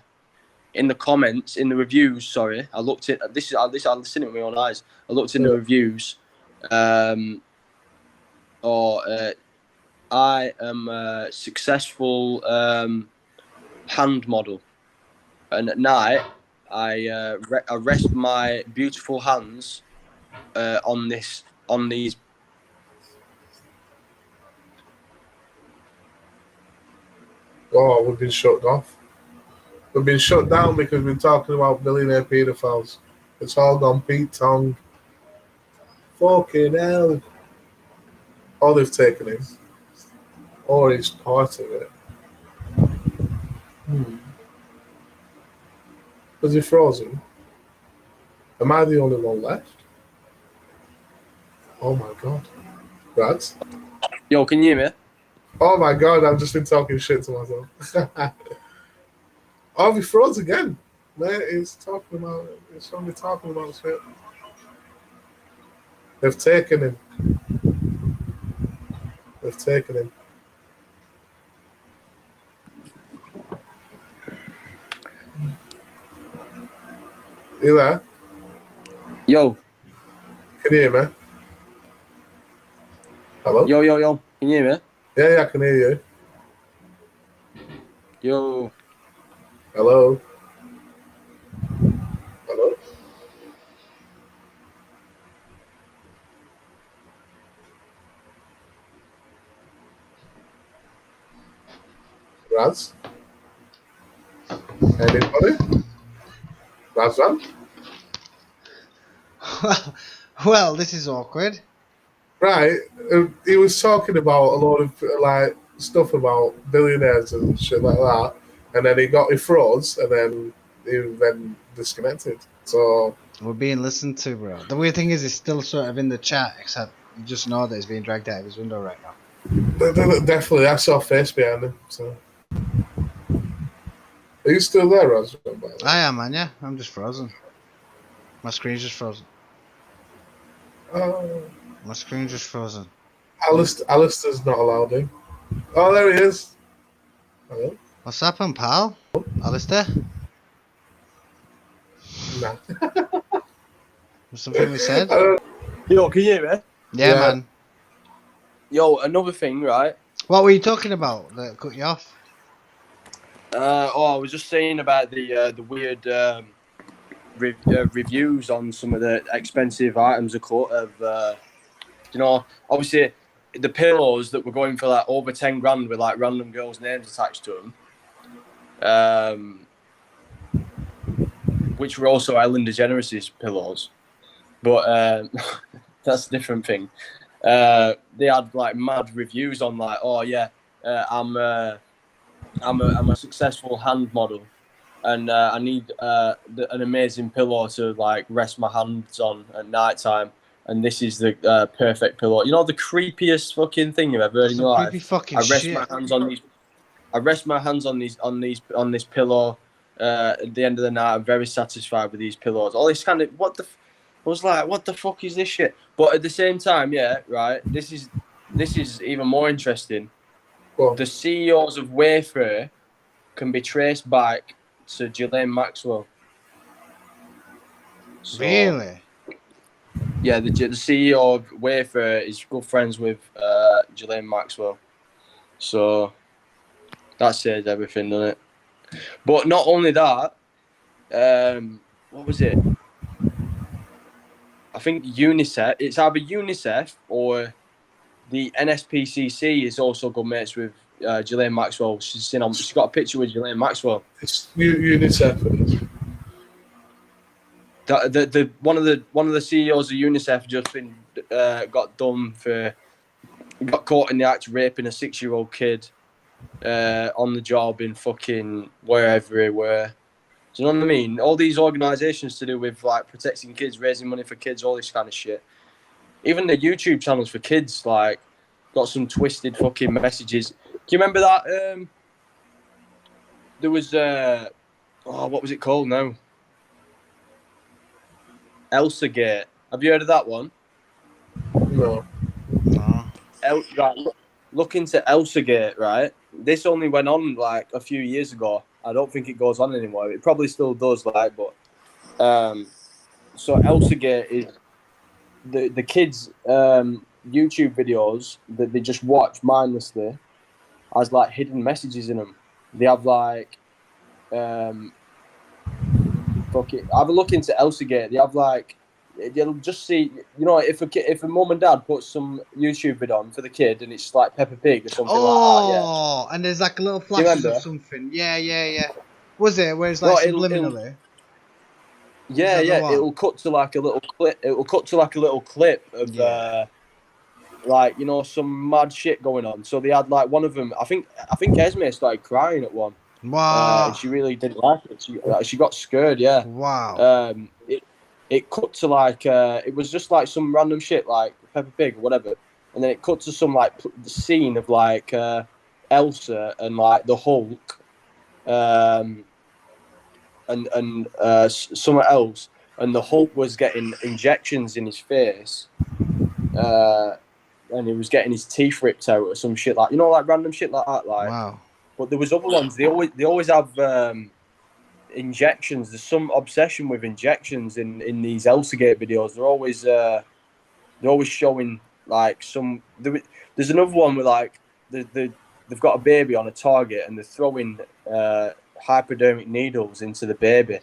In the comments, in the reviews, sorry, I looked at this. I've seen it with my own eyes. I looked in the reviews, I am a successful hand model, and at night I rest my beautiful hands on these. Oh, we've been shut off. We've been shut down because we've been talking about billionaire paedophiles. It's all gone Pete Tong. Fucking hell. Or they've taken him. Or he's part of it. Was he frozen? Am I the only one left? Oh my god. Rads? Yo, can you hear me? Oh my god, I've just been talking shit to myself. Oh, he froze again. Man, it's only talking about shit. They've taken him. You there? Yo. Can you hear me? Hello? Yo. Can you hear me? Yeah, I can hear you. Yo. Hello? Raz? Anybody? Razvan? Well, this is awkward. Right. He was talking about a lot of like stuff about billionaires and shit like that, and then he froze, and then he disconnected. So we're being listened to, bro. The weird thing is, he's still sort of in the chat, except you just know that he's being dragged out of his window right now. Definitely, I saw a face behind him. So, are you still there, Raz? I am, man. Yeah, I'm just frozen. My screen's just frozen. My screen's just frozen. Alistair's not allowed in. Oh, there he is. Hello. What's happened, pal? Alistair? Nah. Something we said? Yo, can you hear me? Yeah, man. Yo, another thing, right? What were you talking about that cut you off? I was just saying about the weird reviews on some of the expensive items obviously the pillows that were going for like over 10 grand with like random girls' names attached to them, which were also Ellen DeGeneres' pillows, but that's a different thing. They had like mad reviews on like, oh yeah, I'm a successful hand model, and I need an amazing pillow to like rest my hands on at night time. and this is the perfect pillow. You know the creepiest fucking thing you've ever heard in your life. Creepy fucking I rest shit. my hands on these. I rest my hands on this pillow. At the end of the night, I'm very satisfied with these pillows. All this kind of I was like, what the fuck is this shit? But at the same time, yeah, right. This is even more interesting. Well, The CEOs of Wayfair can be traced back to Ghislaine Maxwell. So, Really? yeah, the CEO of Wayfair is good friends with Ghislaine Maxwell. So that says everything, doesn't it? But not only that, what was it? I think UNICEF. It's either UNICEF or the NSPCC is also good mates with Ghislaine Maxwell. She's got a picture with Ghislaine Maxwell. it's UNICEF. The one of the CEOs of UNICEF just been got caught in the act of raping a 6-year-old kid on the job in fucking wherever he were. Do you know what I mean? All these organisations to do with like protecting kids, raising money for kids, all this kind of shit. Even the YouTube channels for kids, like, got some twisted fucking messages. Do you remember that? There was what was it called now? Elsa Gate. Have you heard of that one? No. Look into Elsa Gate, right? This only went on like a few years ago. I don't think it goes on anymore. It probably still does, like, but so Elsa Gate is the kids' YouTube videos that they just watch mindlessly has like hidden messages in them. They have like fuck it. Have a look into Elsa Gate. They have like you'll just see, you know, if a mum and dad put some YouTube video on for the kid and it's like Peppa Pig or something like that. Yeah. And there's like a little flashes of something. Yeah. Was it where it's like subliminally? Yeah. It'll cut to like a little clip. It'll cut to like a little clip of like, you know, some mad shit going on. So they had like one of them. I think Esme started crying at one. Wow. And she really didn't like it. She got scared. Yeah. Wow. It cut to like it was just like some random shit like Peppa Pig or whatever, and then it cut to some like the scene of like Elsa and like the Hulk, and somewhere else, and the Hulk was getting injections in his face, and he was getting his teeth ripped out or some shit like, you know, like random shit like that. Like, wow. But there was other ones. They always have. Injections. There's some obsession with injections in these Elsagate videos. They're always showing like some. There's another one where like they've got a baby on a target and they're throwing hypodermic needles into the baby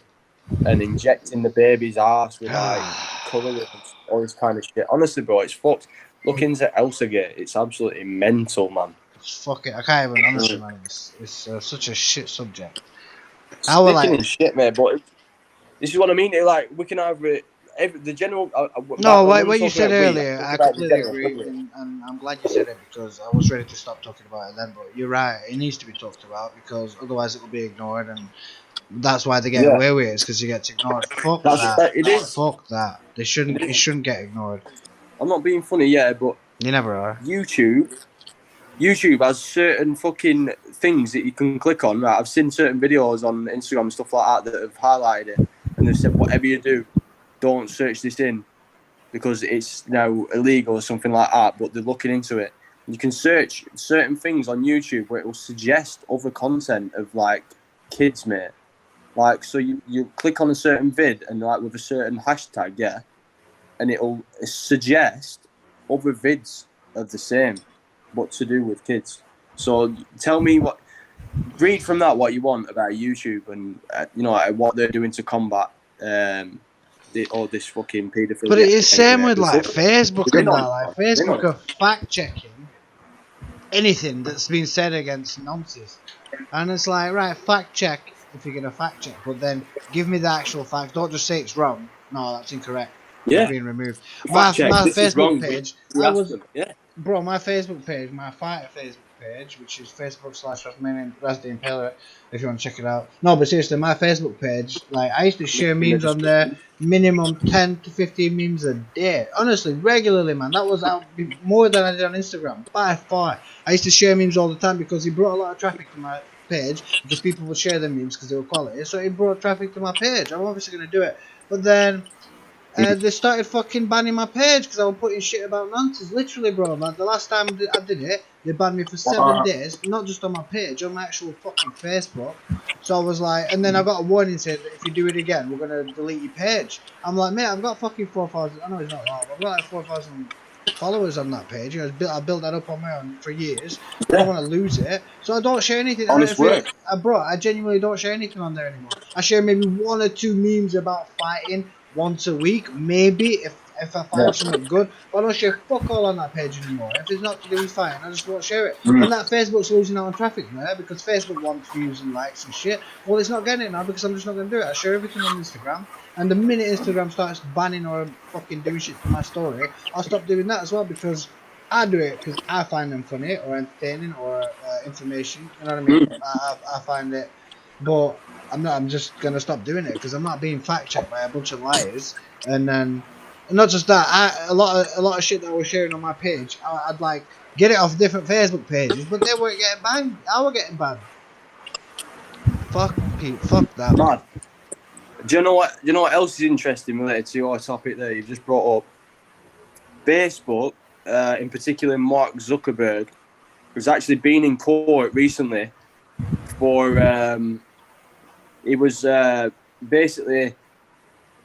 and injecting the baby's ass with like colour, all this kind of shit. Honestly, bro, it's fucked. Look into Elsagate. It's absolutely mental, man. Fuck it. I can't even honestly, man. It's such a shit subject. Speaking of shit, mate, but this is what I mean. Like, we can have the general. No, what you said earlier, I completely agree, and I'm glad you said it because I was ready to stop talking about it then. But you're right; it needs to be talked about because otherwise it will be ignored, and that's why they get away with it. Is because you get ignored. Fuck that. It is. Fuck that. They shouldn't. It shouldn't get ignored. I'm not being funny, but you never are. YouTube has certain fucking things that you can click on. Right? I've seen certain videos on Instagram and stuff like that have highlighted it, and they've said, whatever you do, don't search this in because it's now illegal or something like that. But they're looking into it. You can search certain things on YouTube where it will suggest other content of like kids, mate. Like, so you click on a certain vid and like with a certain hashtag, and it'll suggest other vids of the same, but to do with kids. So tell me read from that what you want about YouTube and you know, what they're doing to combat all this fucking paedophilia. But it's same with like Facebook and that. Like Facebook are fact checking anything that's been said against Nazis, and it's like, right, fact check if you're gonna fact check, but then give me the actual fact. Don't just say it's wrong. No, that's incorrect. It's being removed. My Facebook page. My Facebook page, my fighter Facebook page, which is Facebook/Razmanian Pillar, if you want to check it out. No, but seriously, my Facebook page, like I used to share memes on there, minimum 10 to 15 memes a day. Honestly, regularly, man. That was out more than I did on Instagram, by far. I used to share memes all the time because he brought a lot of traffic to my page, because people would share the memes because they were quality. So it brought traffic to my page. I'm obviously going to do it. But then they started fucking banning my page because I was putting shit about nonsense. Literally, bro. Like, the last time I did it, they banned me for 7 days, not just on my page, on my actual fucking Facebook. So I was like, and then I got a warning saying that if you do it again, we're going to delete your page. I'm like, mate, I've got fucking 4,000. I know it's not a lot, but I've got like 4,000 followers on that page. You know, I built that up on my own for years. I don't want to lose it, so I don't share anything. Honest work. Bro, I genuinely don't share anything on there anymore. I share maybe 1 or 2 memes about fighting once a week, maybe if I find something good. But I don't share fuck all on that page anymore. If it's not to do with fighting, I just won't share it. And that Facebook's losing out on traffic there because Facebook wants views and likes and shit. Well, it's not getting it now because I'm just not going to do it. I share everything on Instagram. And the minute Instagram starts banning or fucking doing shit to my story, I'll stop doing that as well because I do it because I find them funny or entertaining or information. You know what I mean? I find it, but I'm not. I'm just gonna stop doing it because I'm not being fact checked by a bunch of liars. And then, not just that, a lot of shit that I was sharing on my page, I'd like get it off different Facebook pages, but they weren't getting banned. I was getting banned. Fuck that. Mad. Do you know what else is interesting related to your topic there you've just brought up? Facebook, in particular Mark Zuckerberg, has actually been in court recently for he was basically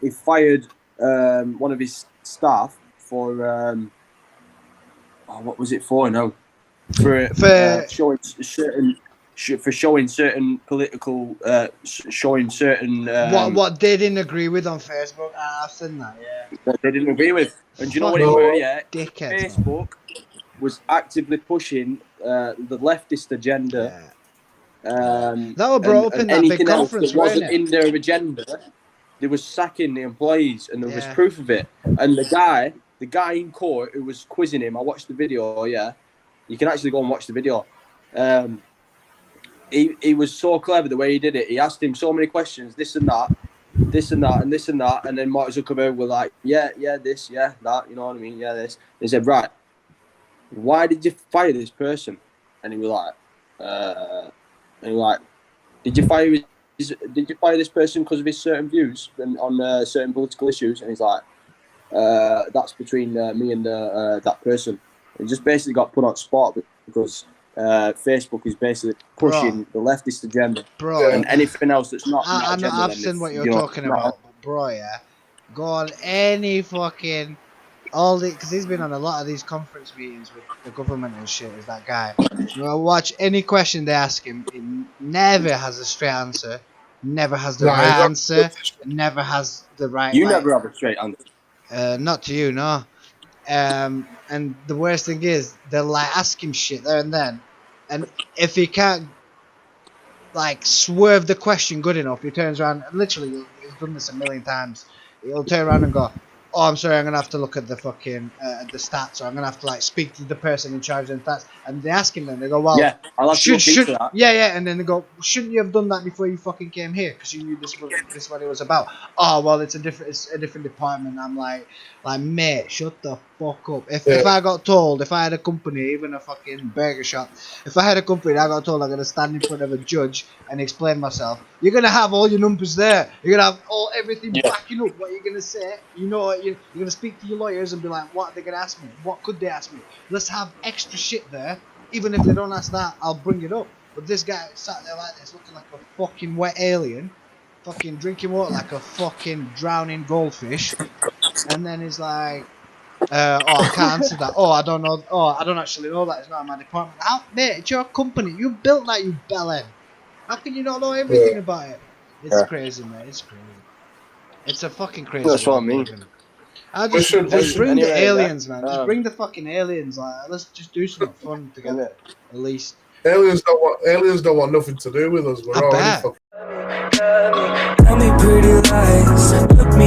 he fired one of his staff for what was it for now? For showing certain political showing certain what they didn't agree with on Facebook. I've seen that, yeah. That they didn't agree with. And do you know what it were? Yeah, dickheads, Facebook was actively pushing the leftist agenda. Yeah. That was brought up in that big conference, that wasn't in their agenda. They were sacking the employees, and there was proof of it. And the guy in court who was quizzing him, I watched the video. Yeah, you can actually go and watch the video. He was so clever the way he did it. He asked him so many questions, this and that, and then Mark Zuckerberg were like, yeah, this, yeah, that, you know what I mean, yeah, this. He said, right, why did you fire this person? And he was like, did you fire this person because of his certain views on certain political issues? And he's like, that's between me and that person. He just basically got put on spot because Facebook is basically pushing the leftist agenda, and anything else that's not. I've seen what you're talking about, bro. Yeah, go on any fucking because he's been on a lot of these conference meetings with the government and shit. Is that guy? You know, watch any question they ask him, he never has a straight answer, never has the right answer, never has the right. You never have a straight answer. Not to you, no. And the worst thing is they'll like ask him shit there and then, and if he can't like swerve the question good enough, he turns around and literally he's done this a million times. He'll turn around and go, "Oh, I'm sorry, I'm gonna have to look at the fucking the stats, or I'm gonna have to like speak to the person in charge of the stats." And they ask him, then they go, "Well, yeah, I'll have to look into that." Yeah, and then they go, "Shouldn't you have done that before you fucking came here? Because you knew this is what it was about." Oh, well, it's a different department. I'm like, mate, shut the fuck up. If I got told, if I had a company, even a fucking burger shop, if I had a company, I got told I'm gonna stand in front of a judge and explain myself, you're gonna have all your numbers there. You're gonna have everything backing up what you're gonna say. You know, you're gonna speak to your lawyers and be like, what are they gonna ask me? What could they ask me? Let's have extra shit there. Even if they don't ask that, I'll bring it up. But this guy sat there like this, looking like a fucking wet alien, fucking drinking water like a fucking drowning goldfish, and then he's like, I can't answer that. Oh, I don't know. Oh, I don't actually know that. It's not in my department. Mate, it's your company. You built that, you bellend. How can you not know everything about it? It's crazy, mate. It's crazy. It's a fucking crazy. That's what I mean. I just bring the aliens, man. Just bring the fucking aliens. Like, let's just do something fun together, at least. Aliens don't want nothing to do with us. We're already fucking. Tell me pretty lies. Look me